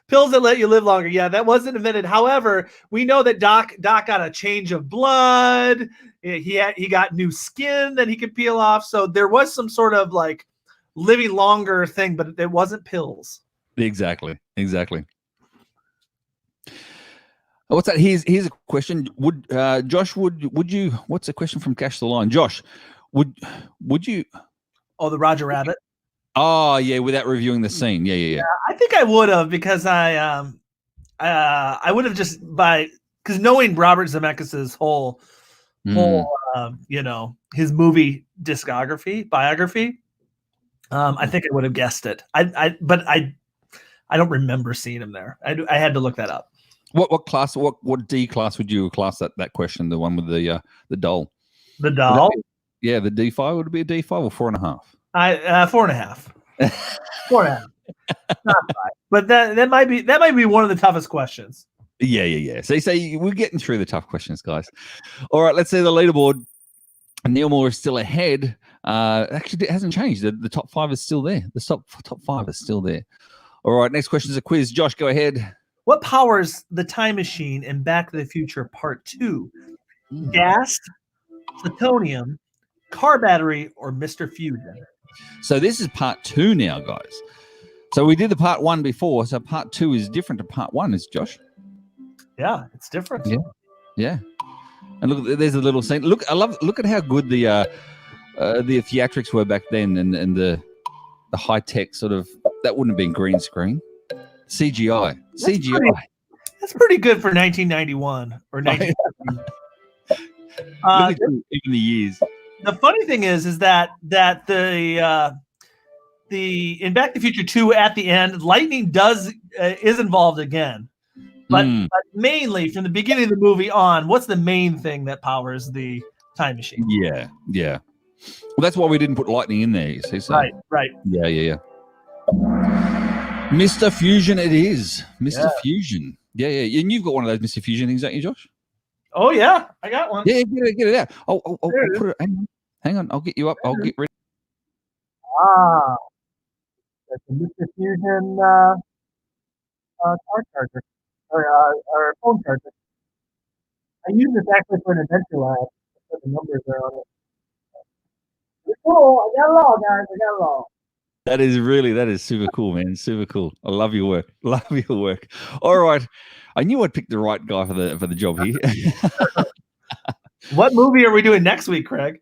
Pills that let you live longer. Yeah, that wasn't invented. However, we know that Doc got a change of blood. He got new skin that he could peel off. So there was some sort of like living longer thing, but it wasn't pills. Exactly. What's that? Here's a question. Would Josh? Would you? What's a question from Cash the Line? Josh, would you? Oh, the Roger Rabbit. Oh yeah, without reviewing the scene. Yeah. I think I would have because I would have just because knowing Robert Zemeckis's whole his movie biography. I think I would have guessed it. But I don't remember seeing him there. I had to look that up. What class? What D class would you class that question? The one with the doll. The doll. Yeah, the D5 would it be a D5 or 4.5? 4.5. 4.5. Not 5. But that might be one of the toughest questions. Yeah. So we're getting through the tough questions, guys. All right, let's see the leaderboard. Neil Moore is still ahead. Actually, it hasn't changed. The top 5 is still there. The top 5 is still there. All right, next question is a quiz. Josh, go ahead. What powers the time machine in Back to the Future Part 2? Gas, plutonium, car battery, or Mr. Fusion? So this is part 2 now, guys. So we did the part 1 before, so part 2 is different to part 1, is Josh? Yeah, it's different. Yeah. And look, there's a little scene. Look at how good the theatrics were back then, and the high tech sort of, that wouldn't have been green screen. CGI. That's pretty good for 1991 or 1990. Look at you, even the years. The funny thing is that the in Back to the Future 2 at the end, lightning is involved again, but mainly from the beginning of the movie on, what's the main thing that powers the time machine? Yeah. Well, that's why we didn't put lightning in there. You see, so. Right. Yeah. Mr. Fusion, it is Mr. Fusion. Yeah. And you've got one of those Mr. Fusion things, don't you, Josh? Oh yeah, I got one. Yeah, get it out. I'll put it. Hang on. I'll get you up. I'll get ready. That's a Mr. Fusion car charger or phone charger. I use this actually for an adventure lab. The numbers are on it. It's cool. I got it all, guys. I got it all. That is super cool, man. Super cool. I love your work. All right. I knew I'd pick the right guy for the job here. What movie are we doing next week, Craig?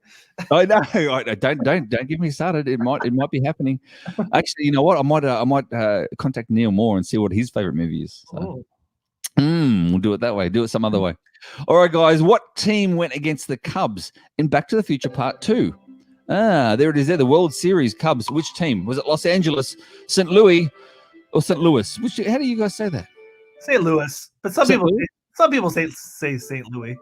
I know. Don't get me started. It might be happening. Actually, you know what? I might contact Neil Moore and see what his favorite movie is. So. We'll do it that way. Do it some other way. All right, guys. What team went against the Cubs in Back to the Future Part 2? There it is. There, the World Series Cubs. Which team was it? Los Angeles, St. Louis, or St. Louis? How do you guys say that? St. Louis, but some people say St. Louis.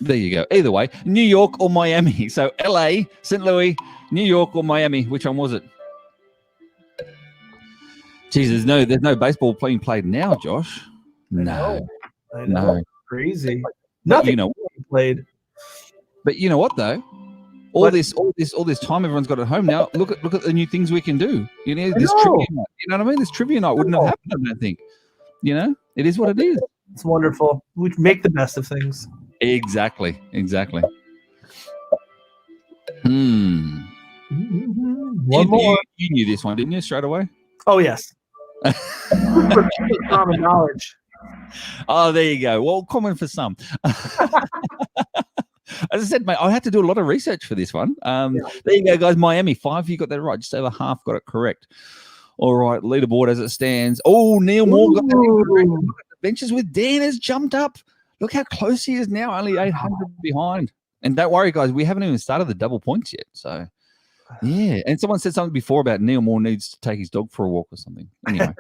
There you go. Either way, New York or Miami. So LA, St. Louis, New York or Miami. Which one was it? Geez, there's no baseball being played now, Josh. No. I know. No. Crazy. Nothing. You know, played. But you know what though? All this time everyone's got at home now. Look at the new things we can do. You know, this trivia night. You know what I mean? This trivia night wouldn't have happened, I don't think. You know, it is what it is. It's wonderful. We make the best of things. Exactly. One more. You knew this one, didn't you? Straight away. Oh yes. Common knowledge. Oh, there you go. Well, common for some. As I said, mate, I had to do a lot of research for this one. There you go, guys. Miami 5. You got that right. Just over half got it correct. All right, leaderboard as it stands. Oh, Neil Moore got that correct. Look at the benches with Dan has jumped up. Look how close he is now. Only 800 behind. And don't worry, guys. We haven't even started the double points yet. So, yeah. And someone said something before about Neil Moore needs to take his dog for a walk or something. Anyway,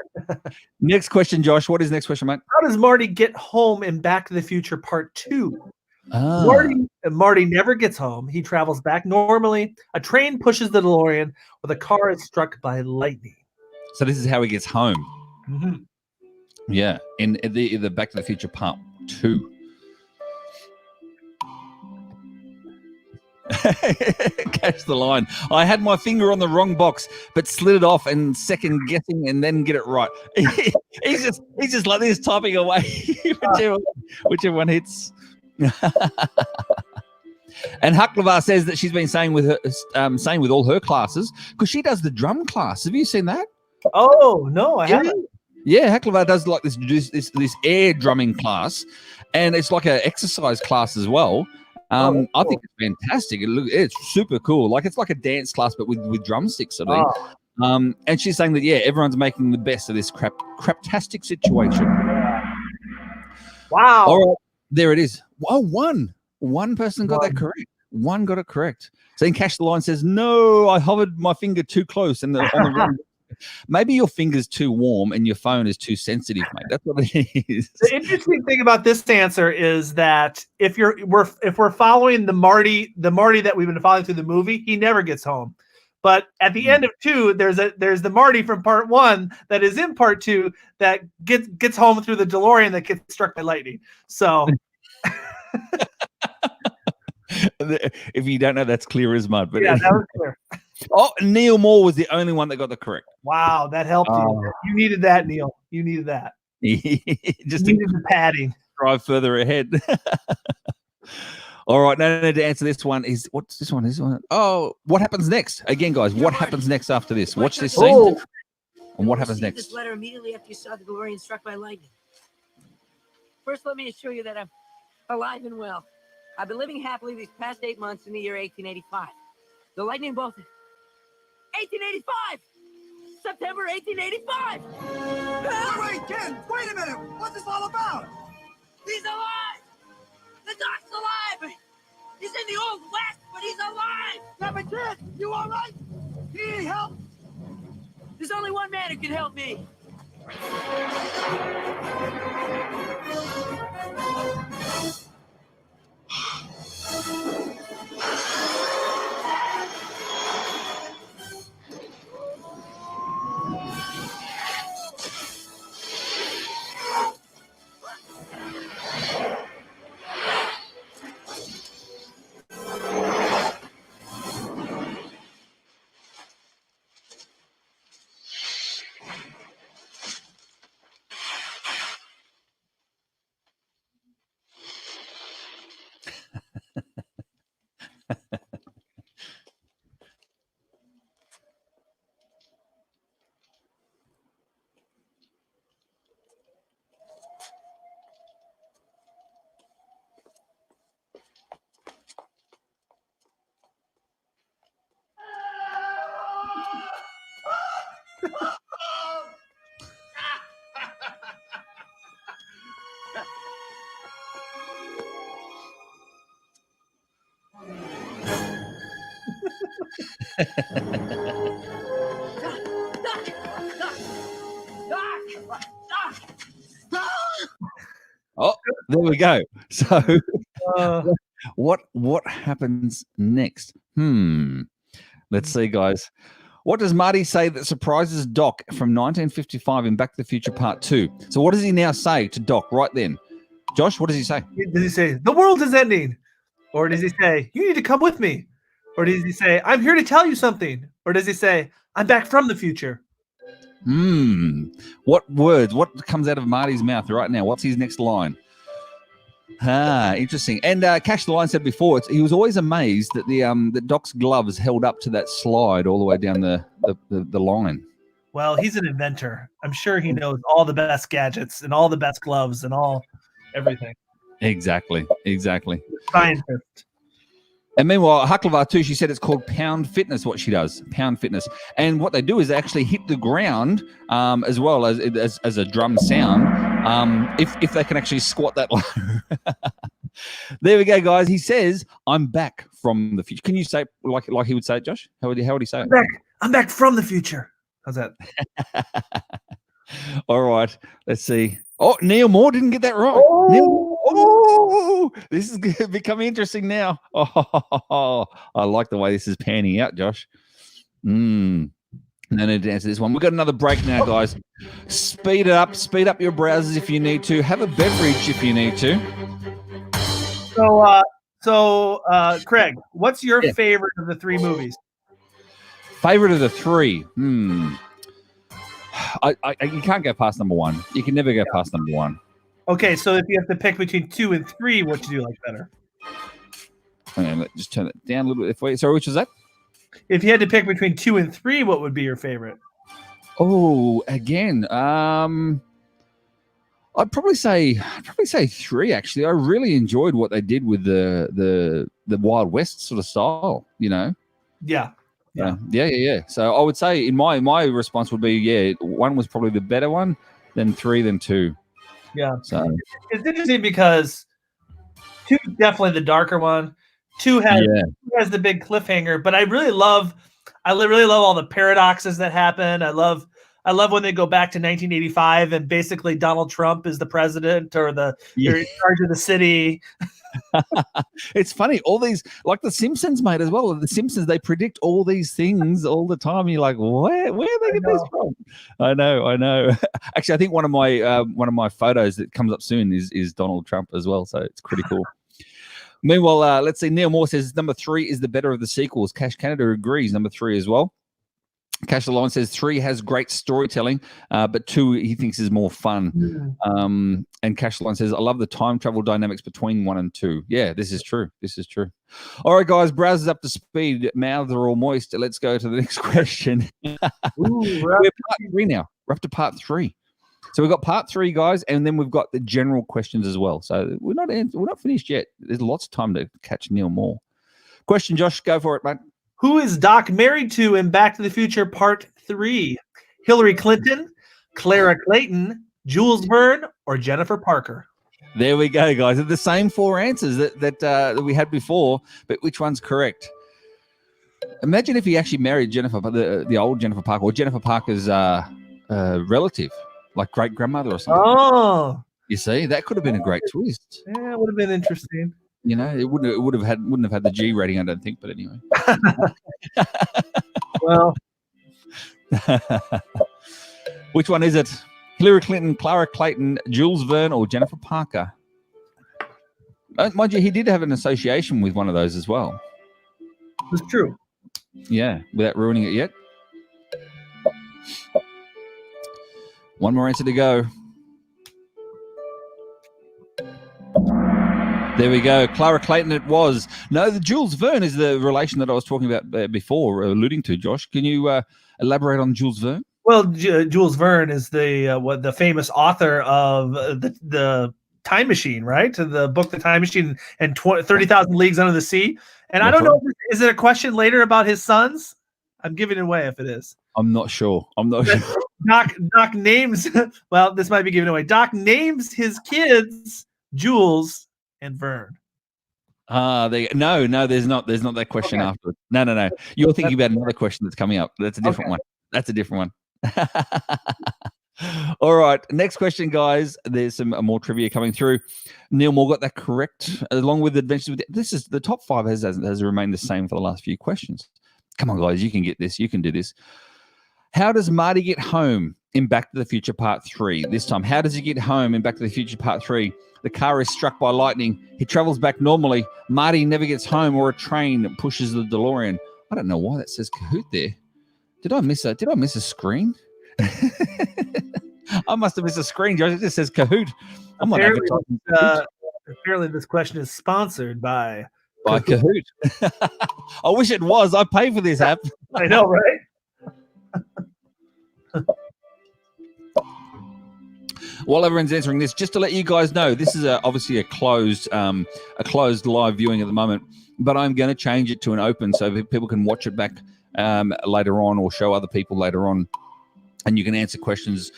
next question, Josh. What is the next question, mate? How does Marty get home in Back to the Future Part 2? Marty never gets home. He travels back normally. A train pushes the DeLorean, or the car is struck by lightning. So this is how he gets home. Mm-hmm. Yeah, in the Back to the Future Part 2. Catch the line. I had my finger on the wrong box, but slid it off and second guessing and then get it right. he's just like this, typing away, whichever one hits. And Hucklevar says that she's been saying with all her classes, because she does the drum class. Have you seen that? Oh no, I haven't. Yeah, Hucklevar does like this air drumming class, and it's like an exercise class as well. Cool. I think it's fantastic. It's super cool. Like it's like a dance class, but with drumsticks, I think. Oh. And she's saying that everyone's making the best of this craptastic situation. Wow. All right, there it is. Oh, one person got that correct. One got it correct. So then Cash the Line says, "No, I hovered my finger too close on the wrong." Maybe your finger's too warm and your phone is too sensitive, mate. That's what it is. The interesting thing about this answer is that if we're following the Marty that we've been following through the movie, he never gets home. But at the end of 2, there's the Marty from Part 1 that is in Part 2 that gets home through the DeLorean that gets struck by lightning. So if you don't know, that's clear as mud. But yeah, that was clear. Oh, Neil Moore was the only one that got the correct. Wow, that helped you. You needed that, Neil. You needed that. Just You to needed the padding. drive further ahead. All right, no, to answer this one is what's this one? This one. Oh, what happens next? Again, guys, what happens next after this? Watch this scene. Oh, And what happens Received next? This letter immediately after you saw the DeLorean struck by lightning. First, let me assure you that I'm alive and well. I've been living happily these past 8 months in the year 1885. The lightning bolt. 1885! September 1885! Wait, Ken, wait a minute. What's this all about? He's alive! The doc's alive! He's in the Old West, but he's alive! Yeah, but Ken, you all right? You need help? There's only one man who can help me. Oh, there we go. So uh, what happens next? Let's see, guys. What does Marty say that surprises Doc from 1955 in Back to the Future Part 2? So what does he now say to Doc right then? Josh, what does he say? does he say, the world is ending? Or does he say, you need to come with me? Or does he say, I'm here to tell you something? Or does he say, I'm back from the future? What words? What comes out of Marty's mouth right now? What's his next line? Interesting. And Cash the Line said before, he was always amazed that the Doc's gloves held up to that slide all the way down the line. Well, he's an inventor. I'm sure he knows all the best gadgets and all the best gloves and everything. Exactly. Scientist. And meanwhile, Hucklevar too, she said it's called pound fitness, what she does, pound fitness. And what they do is they actually hit the ground as well as a drum sound if they can actually squat that low. There we go, guys. He says, I'm back from the future. Can you say like he would say it, Josh? How would he say it? I'm back from the future. How's that? All right. Let's see. Oh, Neil Moore didn't get that right. This is becoming interesting now. Oh, I like the way this is panning out, Josh. No need to answer this one. We've got another break now, guys. Speed it up. Speed up your browsers if you need to. Have a beverage if you need to. So, Craig, what's your favorite of the three movies? Favorite of the three? You can't go past number one. You can never go past number one. Okay, so if you have to pick between 2 and 3, what do you like better? Hang on, let's just turn it down a little bit. Sorry, which was that? If you had to pick between 2 and 3, what would be your favorite? Oh, again, I'd probably say 3. Actually, I really enjoyed what they did with the Wild West sort of style. You know. Yeah. So I would say in my response would be 1 was probably the better one, then 3, then 2. Yeah. So it's interesting because 2 is definitely the darker one. 2 has the big cliffhanger, but I really love all the paradoxes that happen. I love when they go back to 1985 and basically Donald Trump is the president or they're in charge of the city. It's funny, all these, like the Simpsons, mate, as well. The Simpsons, they predict all these things all the time. You're like, where they get this from? I know. Actually, I think one of my photos that comes up soon is Donald Trump as well. So it's pretty cool. Meanwhile, let's see. Neil Moore says number 3 is the better of the sequels. Cash Canada agrees. Number 3 as well. Cash the Line says 3 has great storytelling, but 2 he thinks is more fun. And Cash the Line says, I love the time travel dynamics between 1 and 2. Yeah, this is true. This is true. All right, guys, browsers up to speed. Mouths are all moist. Let's go to the next question. We're part 3 now. We're up to part 3. So we've got part 3, guys, and then we've got the general questions as well. So we're not finished yet. There's lots of time to catch Neil Moore. Question, Josh, go for it, mate. Who is Doc married to in Back to the Future Part 3? Hillary Clinton, Clara Clayton, Jules Verne, or Jennifer Parker? There we go, guys. They're the same 4 answers that we had before, but which one's correct? Imagine if he actually married Jennifer, the old Jennifer Parker, or Jennifer Parker's relative, like great-grandmother or something. Oh. You see, that could have been a great twist. Yeah, it would have been interesting. You know, it wouldn't have had the G rating, I don't think, but anyway. Well, which one is it? Hillary Clinton, Clara Clayton, Jules Verne, or Jennifer Parker? Mind you, he did have an association with one of those as well. it's true. Yeah, without ruining it yet. One more answer to go. There we go. Clara Clayton it was. No, the Jules Verne is the relation that I was talking about before, alluding to, Josh. Can you elaborate on Jules Verne? Well, Jules Verne is the famous author of the Time Machine, right? The book The Time Machine and 30,000 Leagues Under the Sea. And I don't know, is it a question later about his sons? I'm giving it away if it is. I'm not sure. Doc names, well, this might be given away. Doc names his kids Jules and Verne. No, there's not that question afterwards. No. You're thinking about another question that's coming up. That's a different one. That's a different one. All right. Next question, guys. There's some more trivia coming through. Neil Moore got that correct, along with Adventures with. This is the top 5 has remained the same for the last few questions. Come on, guys. You can get this. You can do this. How does Marty get home in Back to the Future Part 3? This time, how does he get home in Back to the Future Part 3? The car is struck by lightning. He travels back normally. Marty never gets home, or a train pushes the DeLorean. I don't know why that says Kahoot there. Did I miss a screen? I must have missed a screen, Josh. It just says Kahoot. I'm not advertising Kahoot. Apparently, this question is sponsored by Kahoot. I wish it was. I pay for this app. I know, right? While everyone's answering this, just to let you guys know, this is obviously a closed live viewing at the moment, but I'm going to change it to an open so that people can watch it back later on, or show other people later on, and you can answer questions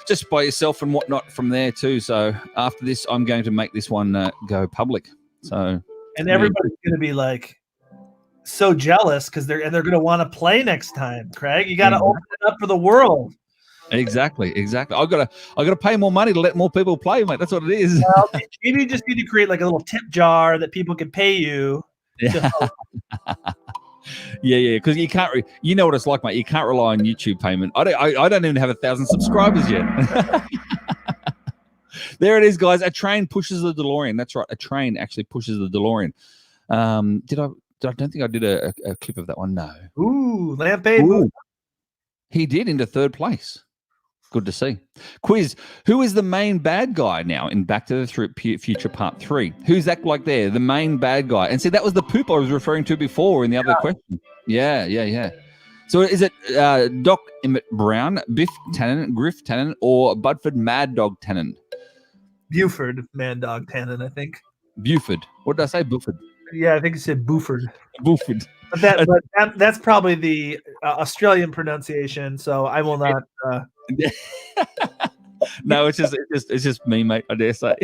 just by yourself and whatnot from there too. So after this, I'm going to make this one go public. So and everybody's going to be like so jealous because they're going to want to play next time. Craig, you got to open it up for the world. Exactly. I gotta pay more money to let more people play, mate. That's what it is. Well, maybe you just need to create like a little tip jar that people can pay you. Yeah. Yeah. Because you can't. You know what it's like, mate. You can't rely on YouTube payment. I don't even have 1,000 subscribers yet. There it is, guys. A train pushes the DeLorean. That's right. A train actually pushes the DeLorean. I don't think I did a clip of that one. No. Ooh, Lampade. He did into 3rd place. Good to see. Quiz. Who is the main bad guy now in Back to the Future Part 3? Who's that like there? The main bad guy. And see, that was the poop I was referring to before in the other question. Yeah. So is it Doc Emmett Brown, Biff Tannen, Griff Tannen, or Budford Mad Dog Tannen? Buford Mad Dog Tannen, I think. Buford. What did I say? Buford. Yeah, I think you said Buford. Buford. But that's probably the Australian pronunciation, so I will not. No, it's just me, mate. I dare say.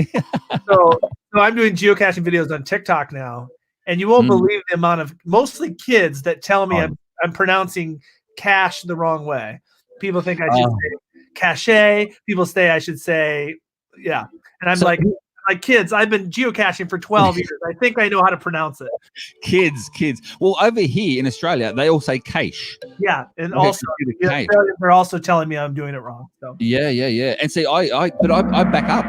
so I'm doing geocaching videos on TikTok now, and you won't believe the amount of mostly kids that tell me I'm pronouncing cache the wrong way. People think I should say cache. People say I should say and I'm like kids, I've been geocaching for 12 years. I think I know how to pronounce it. Kids. Well, over here in Australia, they all say cache. Yeah, and also they're also telling me I'm doing it wrong. So. Yeah. And see, I back up.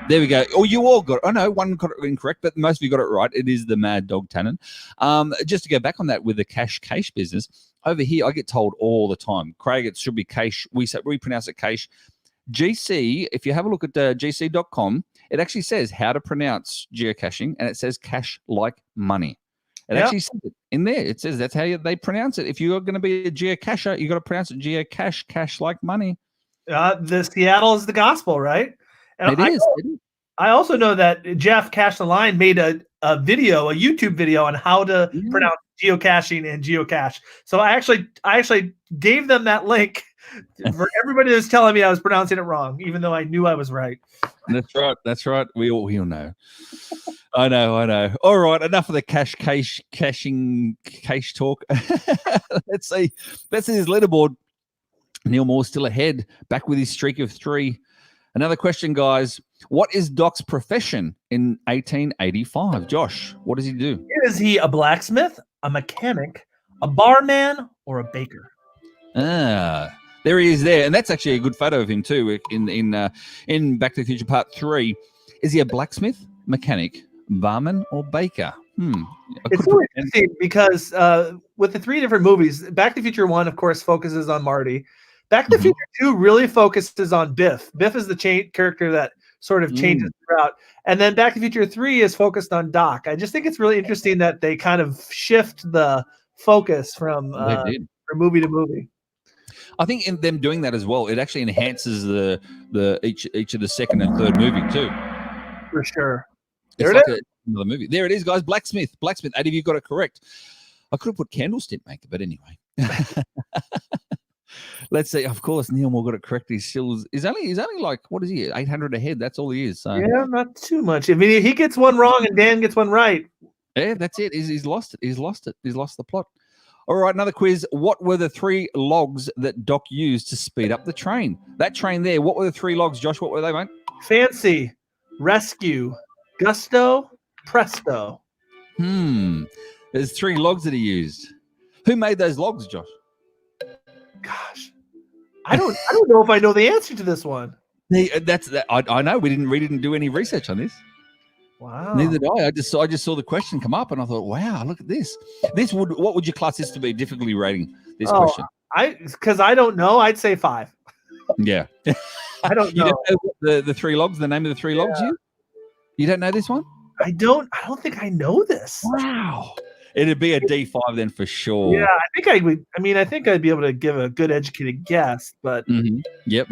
There we go. Oh, you all got it. Oh, no, one got it incorrect, but most of you got it right. It is the Mad Dog Tannen. Just to go back on that with the cache business, over here, I get told all the time, Craig, it should be cache. We pronounce it cache. GC, if you have a look at gc.com, it actually says how to pronounce geocaching, and it says cash like money. It actually says it in there. It says that's how they pronounce it. If you're going to be a geocacher, you got to pronounce it geocache, cash like money. The Seattle is the gospel, right? And It is. I also know that Jeff Cash the Line made a YouTube video on how to pronounce geocaching and geocache. So I actually gave them that link for everybody that's telling me I was pronouncing it wrong, even though I knew I was right. That's right. That's right. We all know. I know. All right, enough of the caching talk. Let's see his leaderboard. Neil Moore's still ahead, back with his streak of 3. Another question, guys. What is Doc's profession in 1885? Josh, what does he do? Is he a blacksmith, a mechanic, a barman, or a baker? There he is there. And that's actually a good photo of him too in Back to the Future Part 3. Is he a blacksmith, mechanic, barman, or baker? It's really interesting because with the 3 different movies, Back to the Future 1, of course, focuses on Marty. Back to the Future 2 really focuses on Biff. Biff is the character that sort of changes throughout. And then Back to the Future 3 is focused on Doc. I just think it's really interesting that they kind of shift the focus from movie to movie. I think in them doing that as well, it actually enhances the each of the second and third movie too. For sure. It's like another movie. There it is, guys. Blacksmith. 8 of you got it correct. I could have put candlestick maker, but anyway. Let's see. Of course, Neil Moore got it correct. He's only like, what is he? 800 ahead. That's all he is. So. Yeah, not too much. I mean, if he gets one wrong and Dan gets one right. Yeah, that's it. He's lost it. He's lost the plot. All right, another quiz. What were the 3 logs that Doc used to speed up the train? That train there, what were the 3 logs, Josh? What were they, mate? Fancy, rescue, gusto, presto. There's 3 logs that he used. Who made those logs, Josh? Gosh, I don't know if I know the answer to this one. I know we didn't do any research on this. Wow. Neither did I. I just saw the question come up, and I thought, wow, look at this. What would you class this to be? Difficulty rating this question? Because I don't know. I'd say 5. Yeah. I don't know. You don't know the 3 logs. The name of the 3 logs. You don't know this one? I don't think I know this. Wow. It'd be a D5 then for sure. Yeah, I think I would. I mean, I think I'd be able to give a good educated guess, but Yep.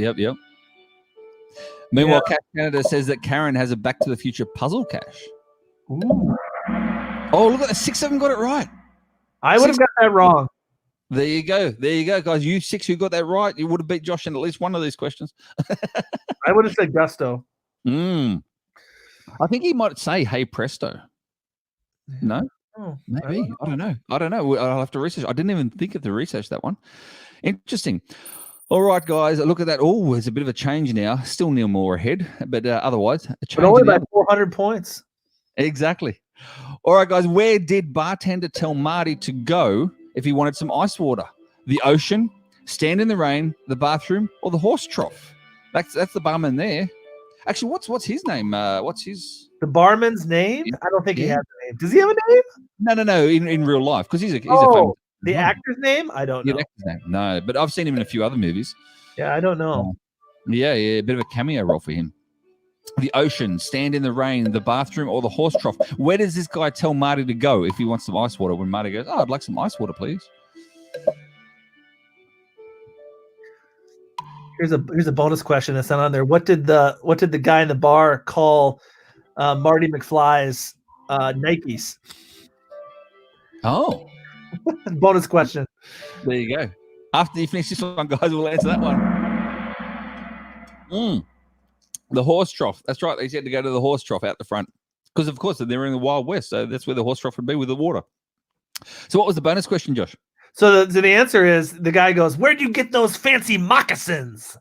Meanwhile, Cat Canada says that Karen has a Back to the Future puzzle cache. Ooh. Oh, look at the 6 of them got it right. I would have got that wrong. There you go, guys. You 6 who got that right, you would have beat Josh in at least one of these questions. I would have said gusto. I think he might say, "Hey presto." No. Oh, Maybe. I don't know. I'll have to research. I didn't even think of the research that one. Interesting. All right, guys. Look at that. Oh, there's a bit of a change now. Still Neil Moore ahead, but otherwise, a change. But only by 400 points. Exactly. All right, guys. Where did Bartender tell Marty to go if he wanted some ice water? The ocean, stand in the rain, the bathroom, or the horse trough? That's the barman there. Actually, what's his name? What's his? The barman's name? I don't think he has a name. Does he have a name? No. In real life, because he's a famous. The actor's name? I don't know. The actor's name. No, but I've seen him in a few other movies. Yeah, I don't know. Yeah, a bit of a cameo role for him. The ocean, stand in the rain, the bathroom, or the horse trough. Where does this guy tell Marty to go if he wants some ice water? When Marty goes, "Oh, I'd like some ice water, please." Here's a bonus question that's not on there. What did the guy in the bar call Marty McFly's Nikes? Oh. Bonus question. There you go. After you finish this one, guys, we'll answer that one. The horse trough. That's right. They said to go to the horse trough out the front. Because, of course, they're in the Wild West, so that's where the horse trough would be with the water. So what was the bonus question, Josh? So the answer is, the guy goes, "Where'd you get those fancy moccasins?"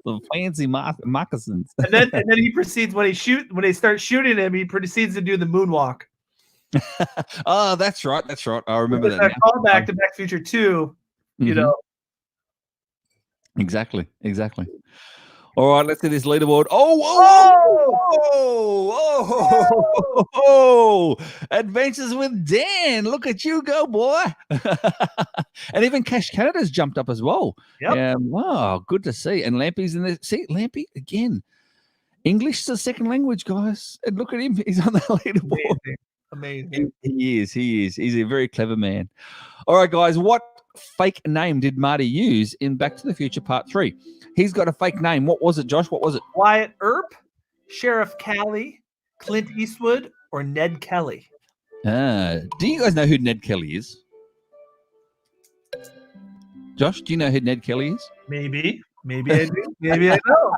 The fancy moccasins. and then he proceeds, when they start shooting him, he proceeds to do the moonwalk. Oh, that's right. I remember that. Call back to Back to the Future 2, you know. Exactly. All right, let's get this leaderboard. Oh, Adventures with Dan. Look at you go, boy. And even Cash Canada's jumped up as well. Yep. Wow, good to see. And Lampy's in there. See, Lampy again. English is a second language, guys. And look at him. He's on the leaderboard. Amazing. He is. He's a very clever man. All right, guys. What fake name did Marty use in Back to the Future Part 3? He's got a fake name. What was it, Josh? What was it? Wyatt Earp, Sheriff Callie, Clint Eastwood, or Ned Kelly? Do you guys know who Ned Kelly is? Josh, do you know who Ned Kelly is? Maybe I do. Maybe I know.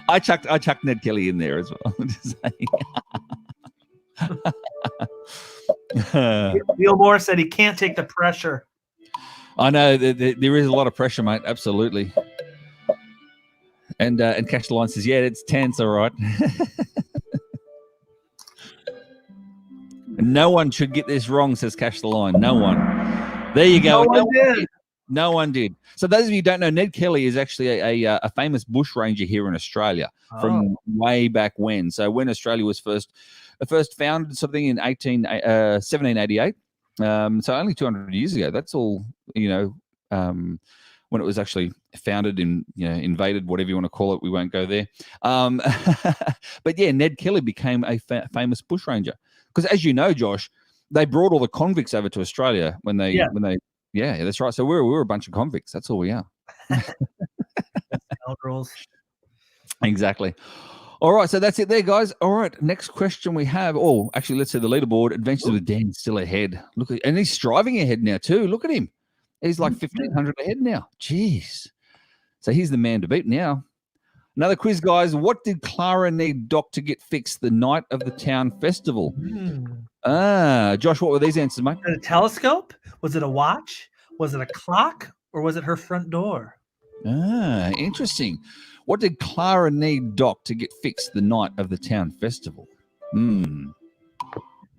I chucked Ned Kelly in there as well. Just saying. Neil Moore said he can't take the pressure. I know there is a lot of pressure, mate. Absolutely. And Cash the Line says, yeah, it's tense, all right. No one should get this wrong, says Cash the Line. No one. There you go. No one did. So those of you who don't know, Ned Kelly is actually a famous bushranger here in Australia from way back when. So when Australia was first founded, something in 1788. So only 200 years ago. That's all, when it was actually founded and, invaded, whatever you want to call it. We won't go there. But yeah, Ned Kelly became a famous bushranger because, as you know, Josh, they brought all the convicts over to Australia when they. Yeah, that's right. So we're a bunch of convicts. That's all we are. Scoundrels. Exactly. All right, so that's it there, guys. All right, next question we have. Oh, actually, let's see the leaderboard. Adventures with Dan still ahead. Look, and he's striving ahead now too. Look at him. He's like 1,500 ahead now. Jeez. So he's the man to beat now. Another quiz, guys. What did Clara need Doc to get fixed the night of the town festival? Josh, what were these answers, mate? Was it a telescope? Was it a watch? Was it a clock? Or was it her front door? Interesting. What did Clara need Doc to get fixed the night of the town festival?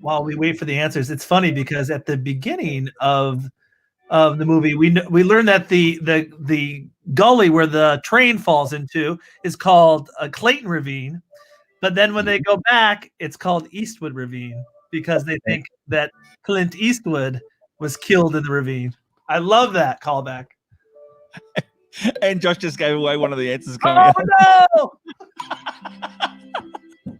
While we wait for the answers, it's funny because at the beginning of the movie, we learn that the gully where the train falls into is called a Clayton Ravine, but then when they go back, it's called Eastwood Ravine because they think that Clint Eastwood was killed in the ravine. I love that callback. And Josh just gave away one of the answers coming out. No! I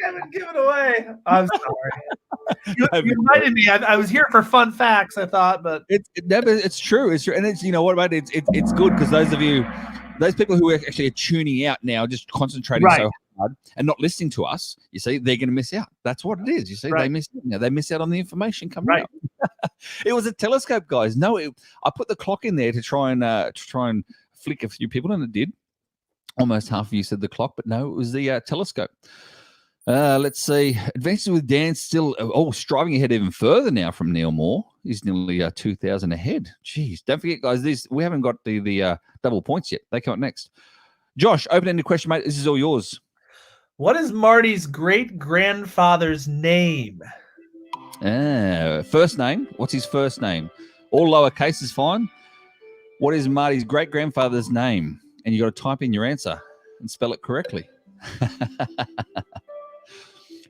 haven't given away. I'm sorry. You reminded me. I was here for fun facts, I thought, but it's true. It's true. And it's, what about it? It's good because those people who are actually tuning out now, just concentrating so hard and not listening to us, you see, they're going to miss out. That's what it is. You see, they miss out on the information coming out. It was a telescope, guys. No, I put the clock in there to try and flick a few people, and it did. Almost half of you said the clock, but no, it was the telescope. Let's see. Adventures with Dan still striving ahead even further now from Neil Moore. He's nearly 2,000 ahead. Jeez. Don't forget, guys, we haven't got the double points yet. They come up next. Josh, open-ended question, mate. This is all yours. What is Marty's great-grandfather's name? First name. What's his first name? All lowercase is fine. What is Marty's great-grandfather's name? And you got to type in your answer and spell it correctly. Do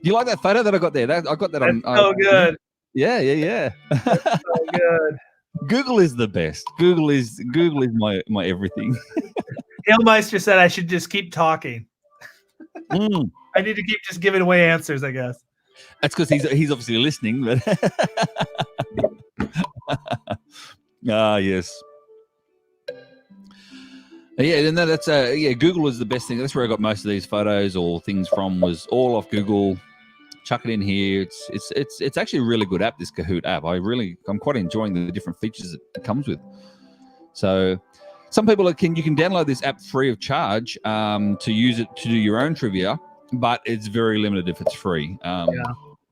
you like that photo that I got there? I got that on. So good. Yeah. That's so good. Google is the best. Google is my everything. Hailmeister said I should just keep talking. I need to keep just giving away answers, I guess. That's because he's obviously listening. But yes. Yeah, no, that's Google is the best thing. That's where I got most of these photos or things from. Was all off Google. Chuck it in here. It's actually a really good app. This Kahoot app. I'm quite enjoying the different features it comes with. So, some people you can download this app free of charge to use it to do your own trivia, but it's very limited if it's free.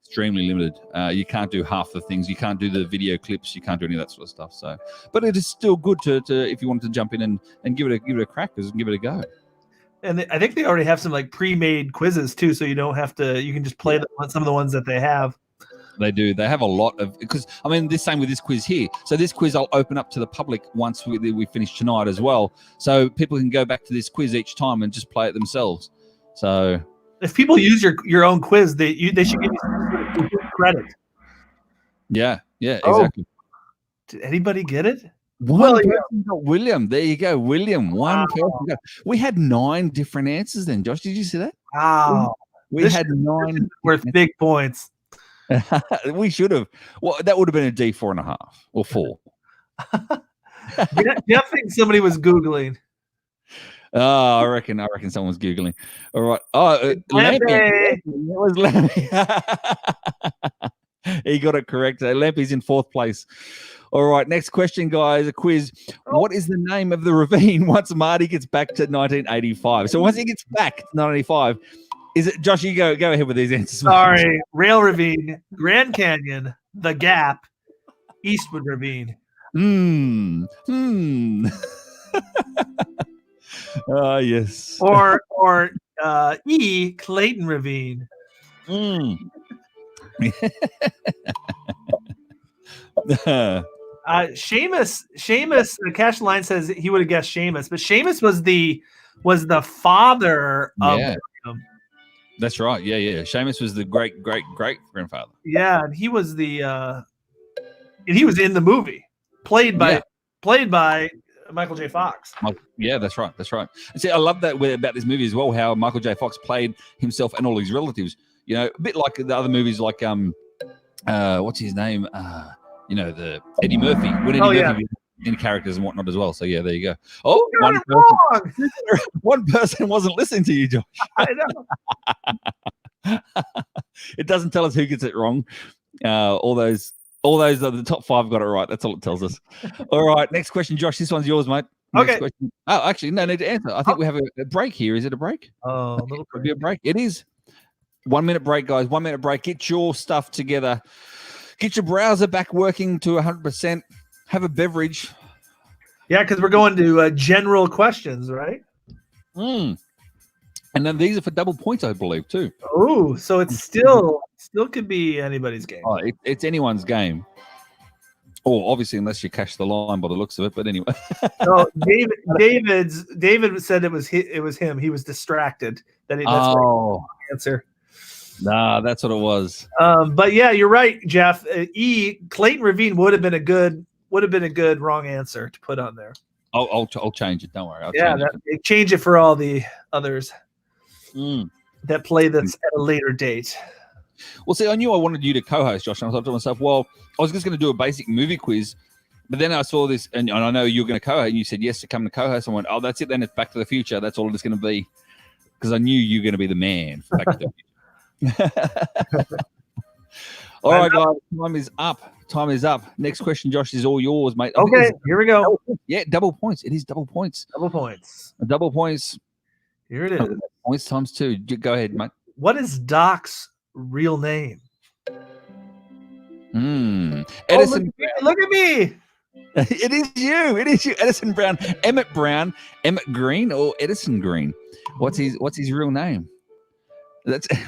Extremely limited. You can't do half the things. You can't do the video clips. You can't do any of that sort of stuff. So, but it is still good to if you wanted to jump in and give it a crack, and give it a go. And I think they already have some like pre-made quizzes too, so you don't have to. You can just play some of the ones that they have. They do. They have a lot of, because I mean, the same with this quiz here. So this quiz I'll open up to the public once we finish tonight as well, so people can go back to this quiz each time and just play it themselves. So if people use your own quiz, they should give you credit. Yeah, exactly. Did anybody get it? One person got William. There you go, William. One person got. We had 9 different answers then, Josh. Did you see that? Wow. We had 9 worth big points. We should have. Well, that would have been a D4.5 or 4. Yeah, think somebody was Googling. Oh, I reckon someone was Googling. All right. Oh, Lampy. It was Lampy. He got it correct. Lampy's in 4th place. All right, next question, guys. A quiz. What is the name of the ravine once Marty gets back to 1985? So once he gets back to 1985, is it, Josh, you go ahead with these answers. Sorry. Rail Ravine, Grand Canyon, The Gap, Eastwood Ravine. Yes. Or E, Clayton Ravine. Seamus, the cash line says he would have guessed Seamus, but Seamus was the father of William. That's right. Yeah. Seamus was the great grandfather. Yeah, and he was and he was in the movie, played by Michael J. Fox. Yeah, that's right. And see, I love that about this movie as well, how Michael J. Fox played himself and all his relatives. You know, a bit like the other movies, like what's his name? The Eddie Murphy. When Eddie Murphy in characters and whatnot as well. So yeah, there you go. Oh, one person wasn't listening to you, Josh. I know. It doesn't tell us who gets it wrong. All those are the top 5 got it right. That's all it tells us. All right, next question, Josh. This one's yours, mate. Next Okay. question. Oh, actually, no need to answer. I think we have a break here. Is it a break? Oh, a little Could be a break. It is. 1 minute break, guys. 1 minute break. Get your stuff together. Get your browser back working to 100%. Have a beverage. Yeah, because we're going to general questions, right? And then these are for double points, I believe, too. Oh, so it's still could be anybody's game. Oh, it's anyone's game. Or obviously, unless you cash the line by the looks of it. But anyway. No, David said it was him. He was distracted. That's the answer. Nah, that's what it was. But yeah, you're right, Jeff. Clayton Ravine would have been a good wrong answer to put on there. I'll change it. Don't worry. Change it for all the others that play this at a later date. Well, see, I knew I wanted you to co-host, Josh, and I thought to myself, well, I was just going to do a basic movie quiz, but then I saw this, and I know you're going to co-host, and you said yes to come to co-host. I went, oh, that's it. Then it's Back to the Future. That's all it's going to be, because I knew you were going to be the man for Back to the Future. All right, guys, time is up. Next question, Josh, is all yours, mate. Okay, here we go. Yeah, double points. It is double points. Double points. Here it is. Points times 2. Go ahead, mate. What is Doc's real name? Edison. Look at me. It is you. Edison Brown. Emmett Green, or Edison Green. What's his real name?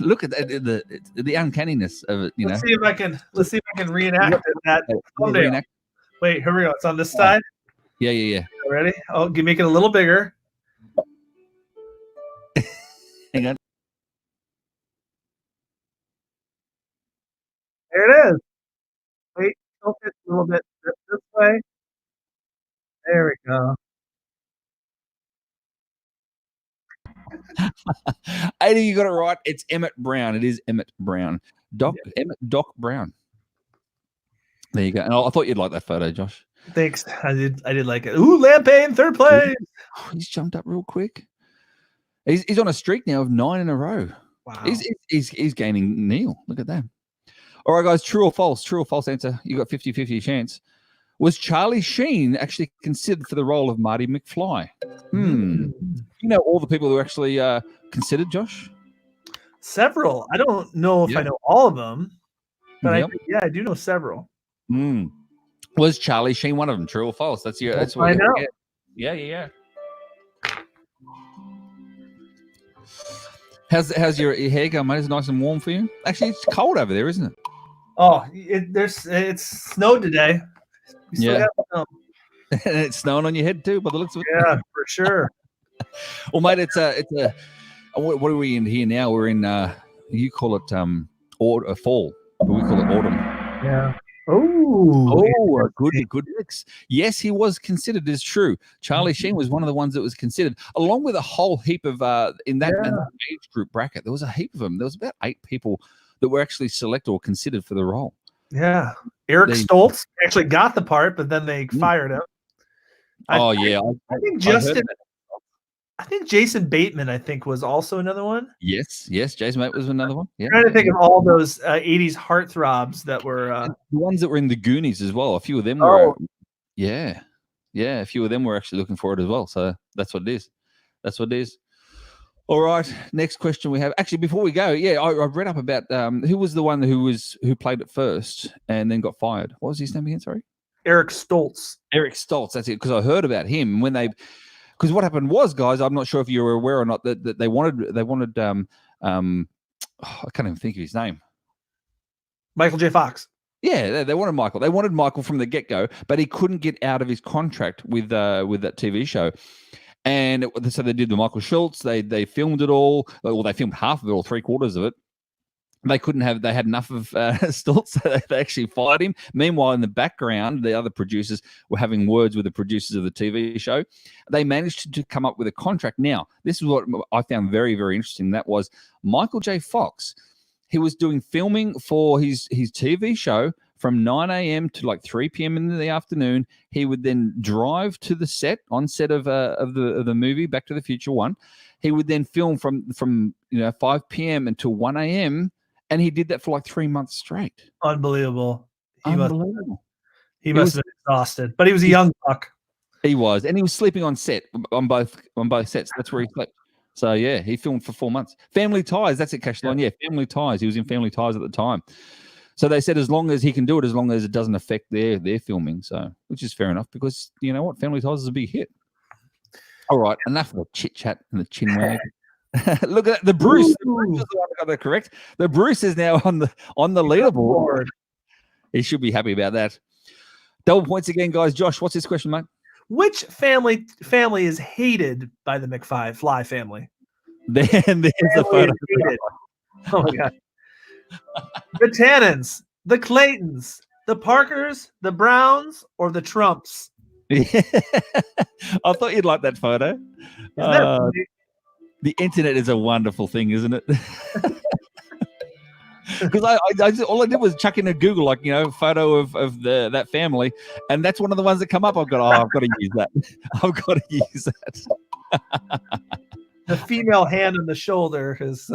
Look at the uncanniness of it. Let's see if I can reenact that. Wait, here we go. It's on this side. Yeah. Ready? Oh, make it a little bigger. Hang on. There it is. Wait, tilt it a little bit this way. There we go. Ada, you got it right. It's Emmett Brown. It is Emmett Brown. Emmett Doc Brown. There you go. And I thought you'd like that photo, Josh. Thanks. I did like it. Ooh, Lampane, 3rd place. He's jumped up real quick. He's on a streak now of 9 in a row. Wow. He's gaining Neil. Look at that. All right, guys. True or false? True or false answer. You got 50-50 chance. Was Charlie Sheen actually considered for the role of Marty McFly? You know all the people who actually considered, Josh? Several. I don't know if I know all of them, but I do know several. Was Charlie Sheen one of them? True or false? That's what I know. Yeah. How's your hair going, mate? Is it nice and warm for you? Actually, it's cold over there, isn't it? Oh, it's snowed today. We still Yeah. got snow. And it's snowing on your head too, by the looks of it. Yeah, for sure. Well, mate, it's a. What are we in here now? We're in. You call it fall, but we call it autumn. Yeah. Oh, Good mix. Yes, he was considered. Is true. Charlie Sheen was one of the ones that was considered, along with a whole heap of in that age group bracket. There was a heap of them. There was about 8 people that were actually selected or considered for the role. Yeah. Eric Stoltz actually got the part, but then they fired him. I think Jason Bateman, was also another one. Yes, Jason Bateman was another one. Yeah. I'm trying to think of all those 80s heartthrobs that were the ones that were in the Goonies as well. A few of them were a few of them were actually looking for it as well. So that's what it is. All right, next question we have. Actually, before we go, I read up about who was the one who played it first and then got fired. What was his name again? Sorry, Eric Stoltz. Eric Stoltz. That's it. Because I heard about him when because what happened was, guys, I'm not sure if you were aware or not that they wanted I can't even think of his name. Michael J. Fox. Yeah, they wanted Michael. They wanted Michael from the get-go, but he couldn't get out of his contract with that TV show. And so they did the Michael Schultz. They filmed it all. Well, they filmed half of it or 3/4 of it. They had enough of Stoltz, so they actually fired him. Meanwhile, in the background, the other producers were having words with the producers of the TV show. They managed to come up with a contract. Now, this is what I found very, very interesting. That was Michael J. Fox. He was doing filming for his TV show from 9 a.m. to like 3 p.m. in the afternoon. He would then drive to the set of the movie Back to the Future 1. He would then film from 5 p.m. until 1 a.m. And he did that for like 3 months straight. Unbelievable. He must have been exhausted, but he was a young buck. He was, and he was sleeping on set on both sets. That's where he slept. So yeah, he filmed for 4 months. Family Ties, that's it, Cashlon. Yeah, Family Ties. He was in Family Ties at the time. So they said as long as he can do it, as long as it doesn't affect their filming. So, which is fair enough because you know what, Family Ties is a big hit. All right, enough of the chit chat and the chin wag. Look at that. The Bruce. The Bruce is the one that got that correct. The Bruce is now on the leaderboard. He should be happy about that. Double points again, guys. Josh, what's this question, mate? Which family is hated by the Mcfly family? There's a photo. Oh my god. The Tannins, the Claytons, the Parkers, the Browns, or the Trumps? I thought you'd like that photo. The internet is a wonderful thing, isn't it? Because all I did was chuck in a Google, photo of that family, and that's one of the ones that come up. I've got to use that. I've got to use that. The female hand on the shoulder is.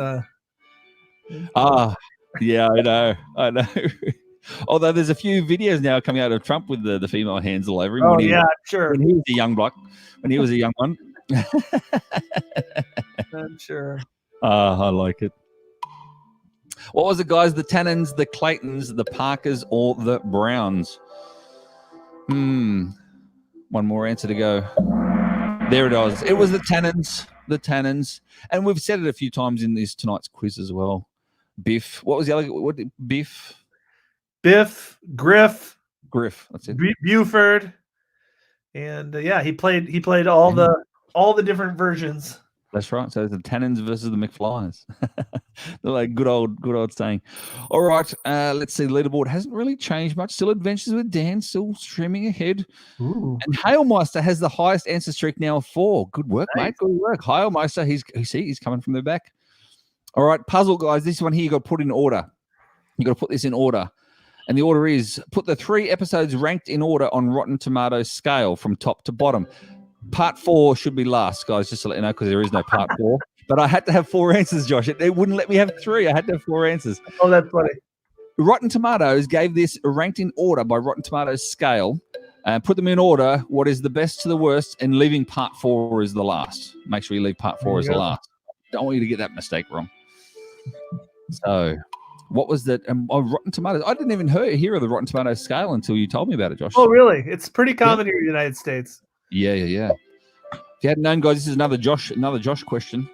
Yeah, I know. Although there's a few videos now coming out of Trump with the female hands all over him. Oh yeah, sure. When he was a young bloke, when he was a young one. I'm sure. I like it. What was it, guys? The Tannins, the Claytons, the Parkers, or the Browns? One more answer to go. There it is. It was the Tannins. The Tannins. And we've said it a few times in tonight's quiz as well. Biff. What was the other? What? Biff. Griff. That's it. Buford. And he played all the different versions. That's right. So the Tannins versus the Mcflys. They're like good old saying. All right. Let's see. Leaderboard hasn't really changed much. Still Adventures with Dan, still streaming ahead. Ooh. And Hailmeister has the highest answer streak now of 4. Good work, mate. Good work. Hailmeister, he's coming from the back. All right, puzzle, guys. This one here you got to put in order. You got to put this in order. And the order is put the 3 episodes ranked in order on Rotten Tomatoes scale from top to bottom. Part 4 should be last, guys, just to let you know, because there is no part 4. But I had to have 4 answers, Josh. It wouldn't let me have 3. I had to have 4 answers. Oh, that's funny. Rotten Tomatoes gave this ranked in order by Rotten Tomatoes scale. Put them in order, what is the best to the worst, and leaving part 4 as the last. Make sure you leave part 4 as the last. Don't want you to get that mistake wrong. So, what was that? Rotten Tomatoes. I didn't even hear of the Rotten Tomatoes scale until you told me about it, Josh. Oh, really? It's pretty common here in the United States. Yeah. If you hadn't known, guys, this is another Josh question.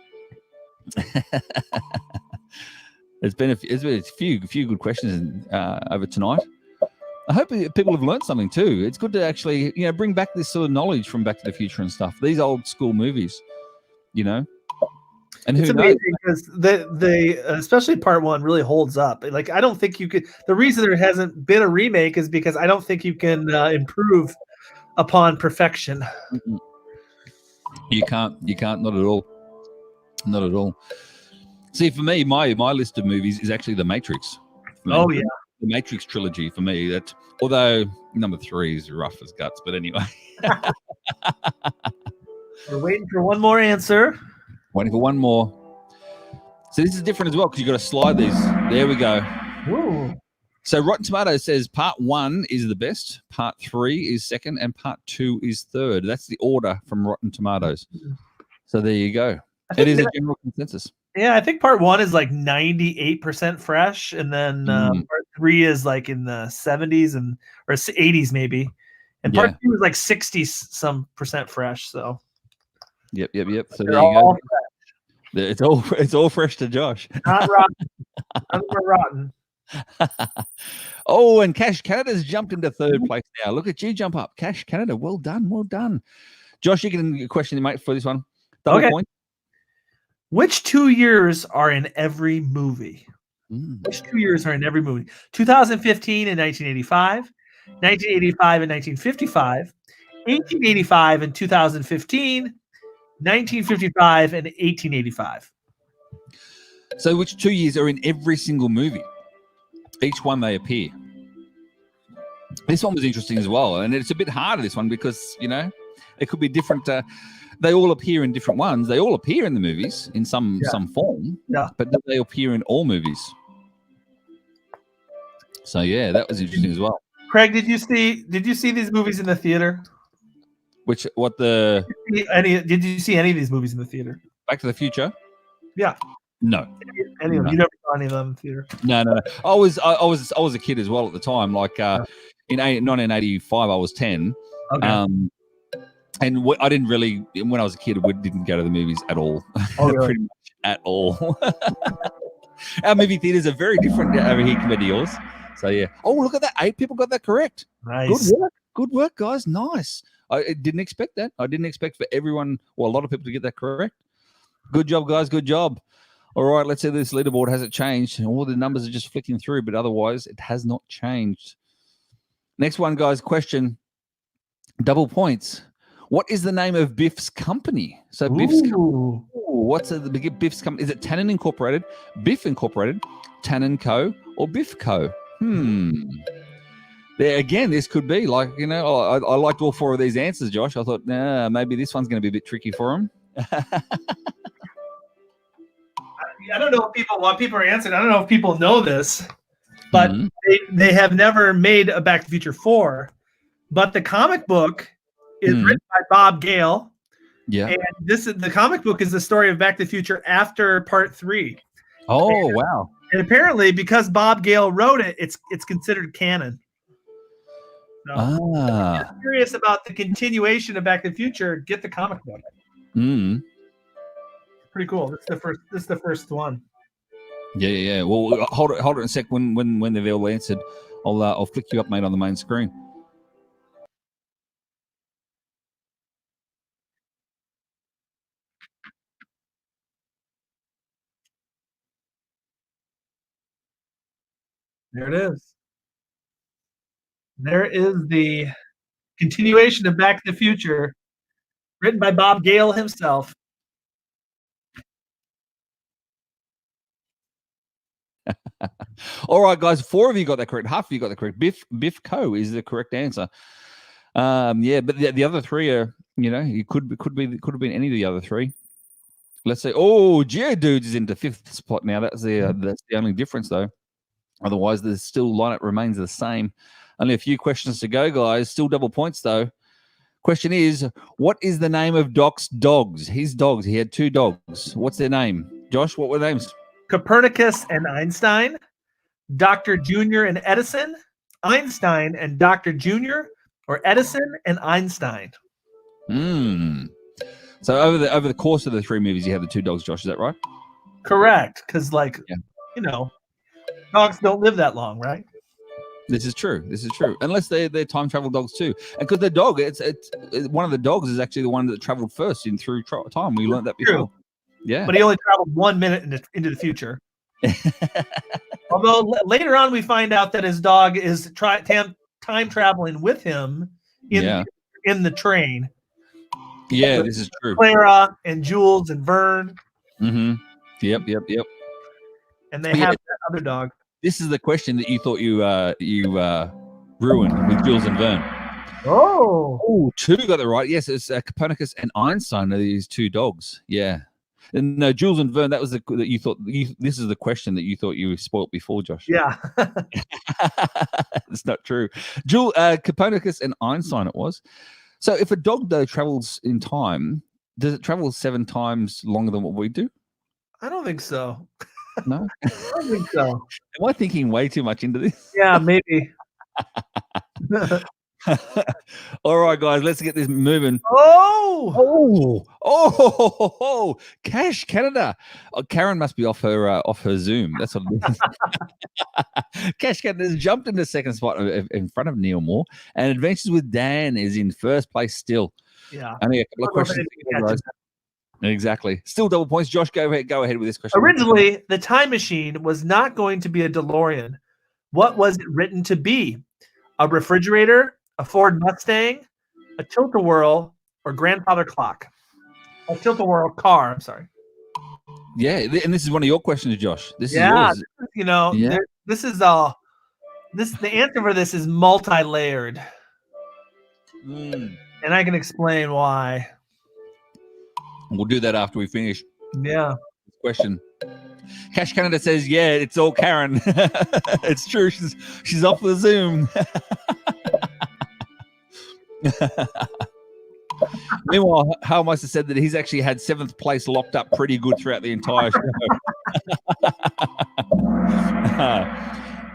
It's been a few good questions over tonight. I hope people have learned something too. It's good to actually, bring back this sort of knowledge from Back to the Future and stuff. These old school movies, And It's who knows? amazing because the especially part one really holds up. Like I don't think you could. The reason there hasn't been a remake is because I don't think you can improve upon perfection. You can't. Not at all. Not at all. See, for me, my list of movies is actually The Matrix. Oh yeah, the Matrix trilogy for me. That although number 3 is rough as guts, but anyway. we're waiting for one more answer. Waiting for one more. So this is different as well because you got to slide these. There we go. Ooh. So Rotten Tomatoes says part 1 is the best, part 3 is second, and part 2 is third. That's the order from Rotten Tomatoes. So there you go. It is a general consensus. Yeah, I think part 1 is like 98% fresh, and then part 3 is like in the 70s or 80s maybe, and part 2 is like 60% fresh. So. Yep. So there you go. It's all fresh to Josh. Not rotten. None are rotten. Oh, and Cash Canada's jumped into third place now. Look at you jump up, Cash Canada. Well done. Josh, you can question mate for this one. Double point. Which 2 years are in every movie? Which 2 years are in every movie? 2015 and 1985, 1985 and 1955, 1885 and 2015, 1955 and 1885. So which 2 years are in every single movie? Each one they appear. This one was interesting as well, and it's a bit harder, this one, because, it could be different. They all appear in different ones. They all appear in the movies in some form, but do they appear in all movies? So, yeah, that was interesting as well. Craig, did you see these movies in the theater? Did you see any of these movies in the theater? Back to the Future? Yeah. No. Any of them? You never saw any of them in the theater? No. I was a kid as well at the time. Like in 1985, I was 10. Okay. And I didn't really, when I was a kid, we didn't go to the movies at all. Oh, really? Pretty much at all. Our movie theaters are very different over here compared to yours. So, yeah. Oh, look at that. 8 people got that correct. Nice. Good work, guys. Nice. I didn't expect that. I didn't expect for everyone, a lot of people to get that correct. Good job, guys. Good job. All right, let's see if this leaderboard has it changed. All the numbers are just flicking through, but otherwise it has not changed. Next one, guys, question. Double points. What is the name of Biff's company? So Biff's company. What's the Biff's company? Is it Tannen Incorporated, Biff Incorporated, Tannen Co., or Biff Co.? There again, this could be like, I liked all 4 of these answers, Josh. I thought, maybe this one's going to be a bit tricky for him. I don't know what people are answering. I don't know if people know this, but they have never made a Back to the Future 4. But the comic book is written by Bob Gale. Yeah. And the comic book is the story of Back to the Future after part 3. Oh, wow. And apparently, because Bob Gale wrote it, it's considered canon. So, if you're curious about the continuation of Back to the Future, get the comic book. Pretty cool. This is the first one. Yeah. Well, hold it in a sec. When they've all answered, I'll flick you up, mate, on the main screen. There it is. There is the continuation of Back to the Future, written by Bob Gale himself. All right, guys, 4 of you got that correct. Half of you got that correct. Biff Co. is the correct answer. But the other 3 are, you could have been any of the other 3. Let's say, Geodudes is into 5th spot now. That's the only difference, though. Otherwise, the lineup remains the same. Only a few questions to go, guys. Still double points, though. Question is, what is the name of Doc's dogs? His dogs. He had 2 dogs. What's their name? Josh, what were their names? Copernicus and Einstein, Dr. Jr. and Edison, Einstein and Dr. Jr., or Edison and Einstein. So over the course of the 3 movies, you have the 2 dogs, Josh. Is that right? Correct. Because you know, dogs don't live that long, right? This is true. This is true. Unless they're time travel dogs too, and because the dog, it's one of the dogs is actually the one that traveled first through time. We learned that before. True. Yeah, But he only traveled 1 minute into the future. Although later on we find out that his dog is time traveling with him in the train. Yeah, with this is true. Clara and Jules and Verne. Mm-hmm. Yep. And they have that other dog. This is the question that you thought you ruined with Jules and Verne. Oh, two got it right. Yes, it's Copernicus and Einstein are these two dogs. Yeah. And no, Jules and Verne, that was that you thought this is the question that you thought you spoilt before, Josh. Yeah. It's not true. Copernicus and Einstein it was. So if a dog though travels in time, does it travel 7 times longer than what we do? I don't think so. No? I don't think so. Am I thinking way too much into this? Yeah, maybe. All right, guys, let's get this moving. Cash Canada. Oh, Karen must be off her Zoom. That's what it is. Cash Canada has jumped into second spot in front of Neil Moore, and Adventures with Dan is in first place still. Yeah. Only a couple of questions. Exactly. Still double points. Josh, go ahead with this question. Originally, the time machine was not going to be a DeLorean. What was it written to be? A refrigerator, a Ford Mustang, a tilt-a-whirl, or grandfather clock? A tilt-a-whirl car, I'm sorry. Yeah, and this is one of your questions, Josh. This is yours. You know, this is the answer for this is multi-layered. And I can explain why. We'll do that after we finish. Yeah. Question. Cash Canada says, yeah, it's all Karen. It's true. She's off the Zoom. Meanwhile, How must have said that he's actually had 7th place locked up pretty good throughout the entire show.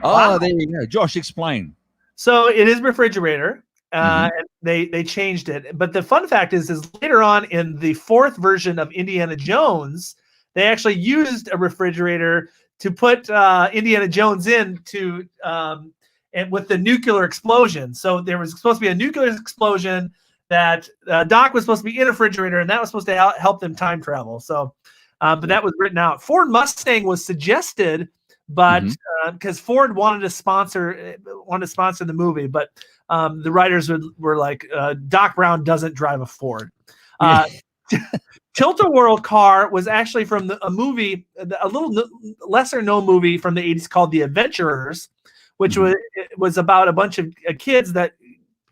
Wow. There you go. Josh, explain. So it is refrigerator. And they changed it. But the fun fact is later on in the 4th version of Indiana Jones, they actually used a refrigerator to put Indiana Jones in to and with the nuclear explosion. So there was supposed to be a nuclear explosion that Doc was supposed to be in a refrigerator, and that was supposed to help them time travel. So, but that was written out. Ford Mustang was suggested, but because Ford wanted to sponsor the movie, but the writers were like, Doc Brown doesn't drive a Ford. Tilt-a-whirl car was actually from a movie, a little lesser known movie from the 80s called The Adventurers, which was about a bunch of kids that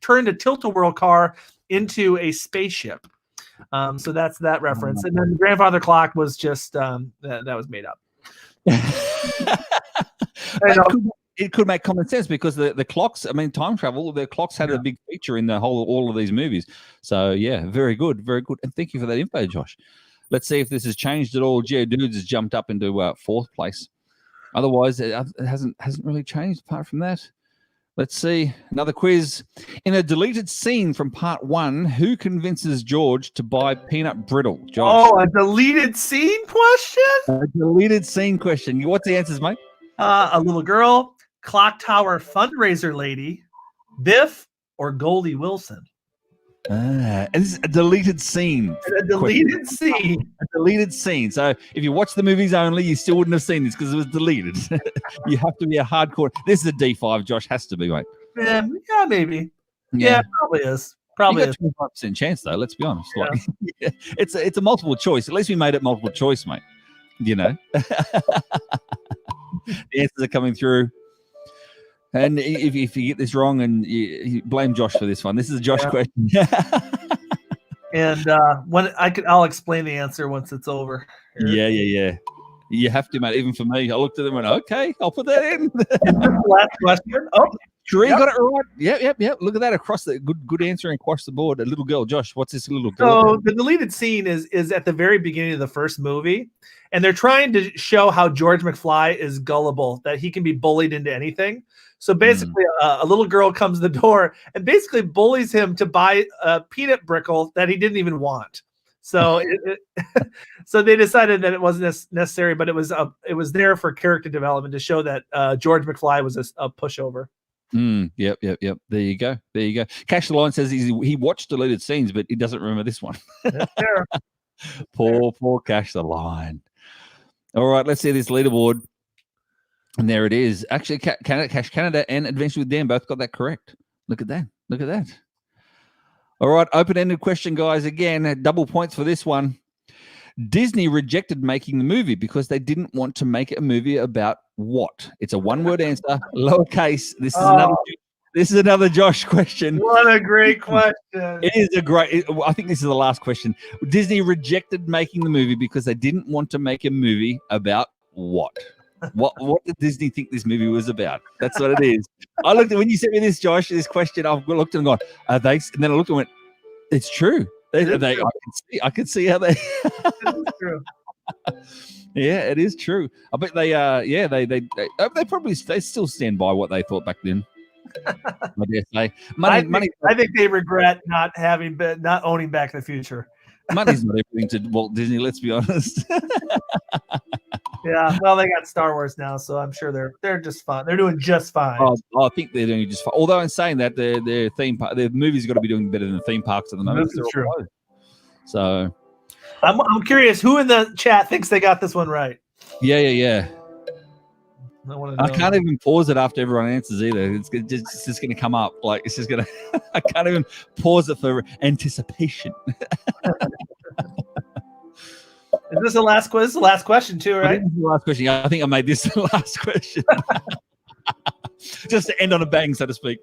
turned a tilt-a-whirl car into a spaceship. So that's that reference. And then the grandfather clock was just that was made up. It could make common sense because the clocks, I mean, time travel, the clocks had a big feature in all of these movies. So, yeah, very good, very good. And thank you for that info, Josh. Let's see if this has changed at all. Geodudes has jumped up into 4th place. Otherwise, it hasn't really changed apart from that. Let's see. Another quiz. In a deleted scene from part 1, who convinces George to buy peanut brittle? Josh. Oh, a deleted scene question? A deleted scene question. What's the answers, mate? A little girl, clock tower fundraiser lady, Biff, or Goldie Wilson. And this is a deleted scene. A deleted scene. A deleted scene. So if you watch the movies only, you still wouldn't have seen this because it was deleted. You have to be a hardcore. This is a D5, Josh. Has to be, mate. Yeah, maybe. Yeah, probably is. Probably is. 25% chance, though. Let's be honest. Yeah. Like, it's a multiple choice. At least we made it multiple choice, mate. You know. The answers are coming through. And if you get this wrong, and you blame Josh for this one, this is a Josh question. And when I'll explain the answer once it's over. Yeah. You have to, mate. Even for me, I looked at them and went, "Okay, I'll put that in." Last question. Oh, Sheree got it right. Yep. Look at that across the good answer and across the board. A little girl, Josh. What's this little girl? So the deleted scene is at the very beginning of the first movie, and they're trying to show how George McFly is gullible, that he can be bullied into anything. So basically, a little girl comes to the door and basically bullies him to buy a peanut brittle that he didn't even want. So so they decided that it wasn't necessary, but it was there for character development to show that George McFly was a pushover. Yep. There you go. Cash the Line says he watched deleted scenes, but he doesn't remember this one. That's fair. Poor Cash the Line. All right, let's see this leaderboard. And there it is. Actually, Cash Canada and Adventure with Dan both got that correct. Look at that. All right, open-ended question, guys. Again, double points for this one. Disney rejected making the movie because they didn't want to make a movie about what? It's a one-word answer, lowercase. This is another Josh question. What a great question. It is a great. I think this is the last question. Disney rejected making the movie because they didn't want to make a movie about what? What did Disney think this movie was about? That's what it is. I looked at when you sent me this, Josh, this question. I've looked and gone, are they? And then I looked and went, it's true. I can see how they. It's true. Yeah, it is true. I bet they. They probably still stand by what they thought back then. I dare say. I think they regret not owning Back to the Future. Money's not everything to Walt Disney. Let's be honest. Yeah, well, they got Star Wars now, so I'm sure they're just fine. They're doing just fine. I think they're doing just fine. Although in saying that, their theme park, their movies got to be doing better than the theme parks at the moment. This is true. So, I'm curious who in the chat thinks they got this one right. Yeah. I can't even pause it after everyone answers either. It's just going to come up. Like it's just going to. I can't even pause it for anticipation. Is this the last question? This is the last question too, right? This is the last question. I think I made this the last question. Just to end on a bang, so to speak.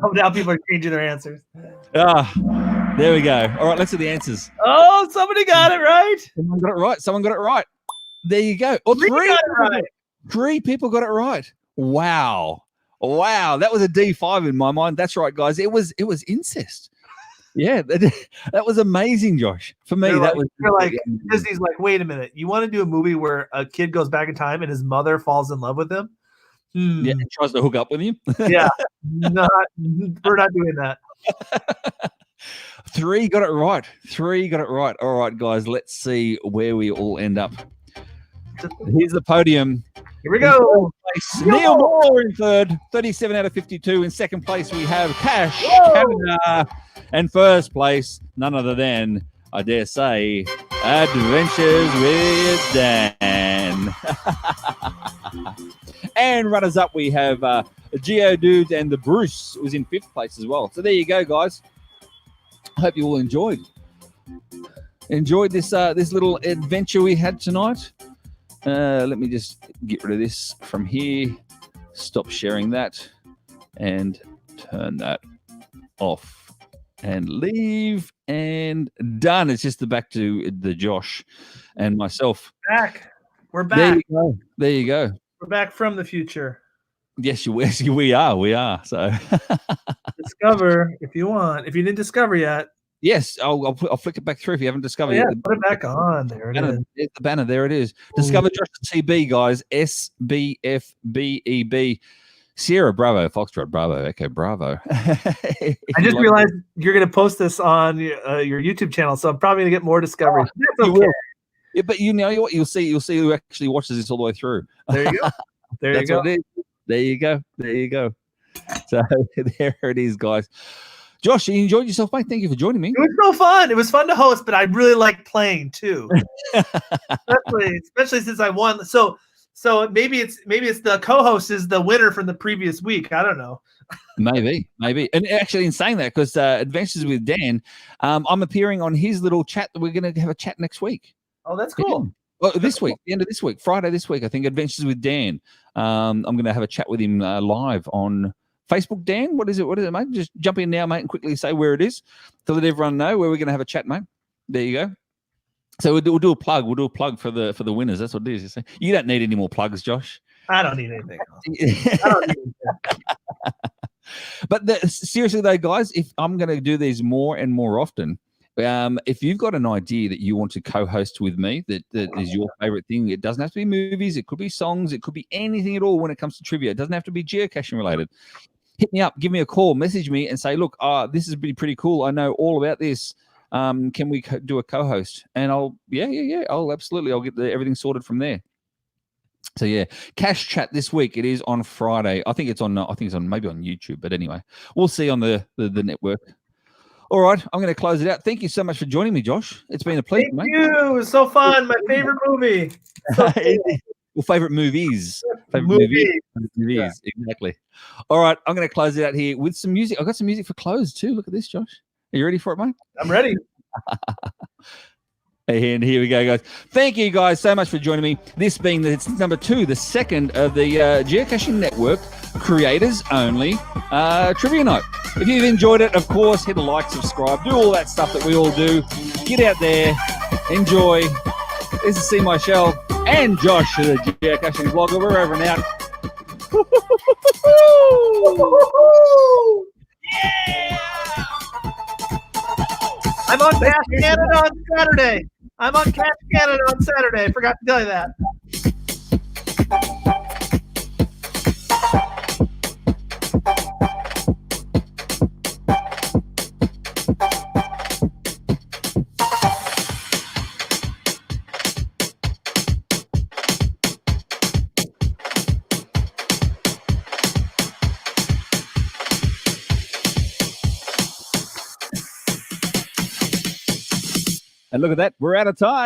Oh, now people are changing their answers. There we go. All right, let's see the answers. Oh, somebody got it right. Someone got it right. There you go. Oh, three people got it right. Wow. That was a D5 in my mind. That's right, guys. It was incest. Yeah, that was amazing, Josh. For me, Disney's like, wait a minute. You want to do a movie where a kid goes back in time and his mother falls in love with him? Yeah, and tries to hook up with him. Yeah, we're not doing that. Three got it right. All right, guys, let's see where we all end up. Here's the podium. Here we go. Neil Moore in third, 37 out of 52. In second place, we have Cash Canada. And first place, none other than, I dare say, Adventures with Dan. And runners up, we have Geo Dudes and the Bruce was in fifth place as well. So there you go, guys. I hope you all enjoyed this little adventure we had tonight. Let me just get rid of this from here. Stop sharing that and turn that off. And leave and done. It's just back to the Josh and myself. We're back. There you go. We're back from the future. Yes, we are. So discover if you want. If you didn't discover yet. Yes, I'll flick it back through if you haven't discovered yet. Put it back on. There it is. There's the banner. There it is. Discover Josh CB, guys. SBFBEB. Sierra Bravo, Foxtrot Bravo, Echo Bravo. I just realized you're going to post this on your YouTube channel, so I'm probably going to get more discoveries. You will. Yeah, but you know what? You'll see who actually watches this all the way through. There you go. There you go. So there it is, guys. Josh, you enjoyed yourself, mate. Thank you for joining me. It was so fun. It was fun to host, but I really like playing too. especially since I won. So maybe it's the co-host is the winner from the previous week. I don't know. Maybe. And actually, in saying that, because Adventures with Dan, I'm appearing on his little chat that we're going to have a chat next week. Oh, that's cool. Yeah. Well, this week, the end of this week, Friday this week, I think Adventures with Dan. I'm going to have a chat with him live on Facebook. Dan, what is it, mate? Just jump in now, mate, and quickly say where it is to let everyone know where we're going to have a chat, mate. There you go. So we'll do a plug. We'll do a plug for the winners. That's what it is. You don't need any more plugs, Josh. I don't need anything else. But seriously though, guys, if I'm going to do these more and more often, if you've got an idea that you want to co-host with me, that is your favorite thing, it doesn't have to be movies. It could be songs. It could be anything at all when it comes to trivia. It doesn't have to be geocaching related. Hit me up, give me a call, message me and say, look, this is pretty cool. I know all about this. Can we do a co-host? And I'll absolutely. I'll get everything sorted from there. So yeah, Cash Chat this week. It is on Friday. I think it's on maybe on YouTube, but anyway, we'll see on the network. All right, I'm going to close it out. Thank you so much for joining me, Josh. It's been a pleasure, mate. Thank you. It was so fun. My favorite movie. So cool. Well, favorite movies. Movies. Yeah. Exactly. All right, I'm going to close it out here with some music. I've got some music for close too. Look at this, Josh. Are you ready for it, mate? I'm ready. And here we go, guys. Thank you guys so much for joining me. This being number 2, the second of the Geocaching Network Creators Only Trivia Night. If you've enjoyed it, of course, hit a like, subscribe, do all that stuff that we all do. Get out there, enjoy. This is Seemyshell and Josh, the Geocaching Vlogger. We're over and out. Yeah! I'm on Cash Canada on Saturday. I forgot to tell you that. And look at that, we're out of time.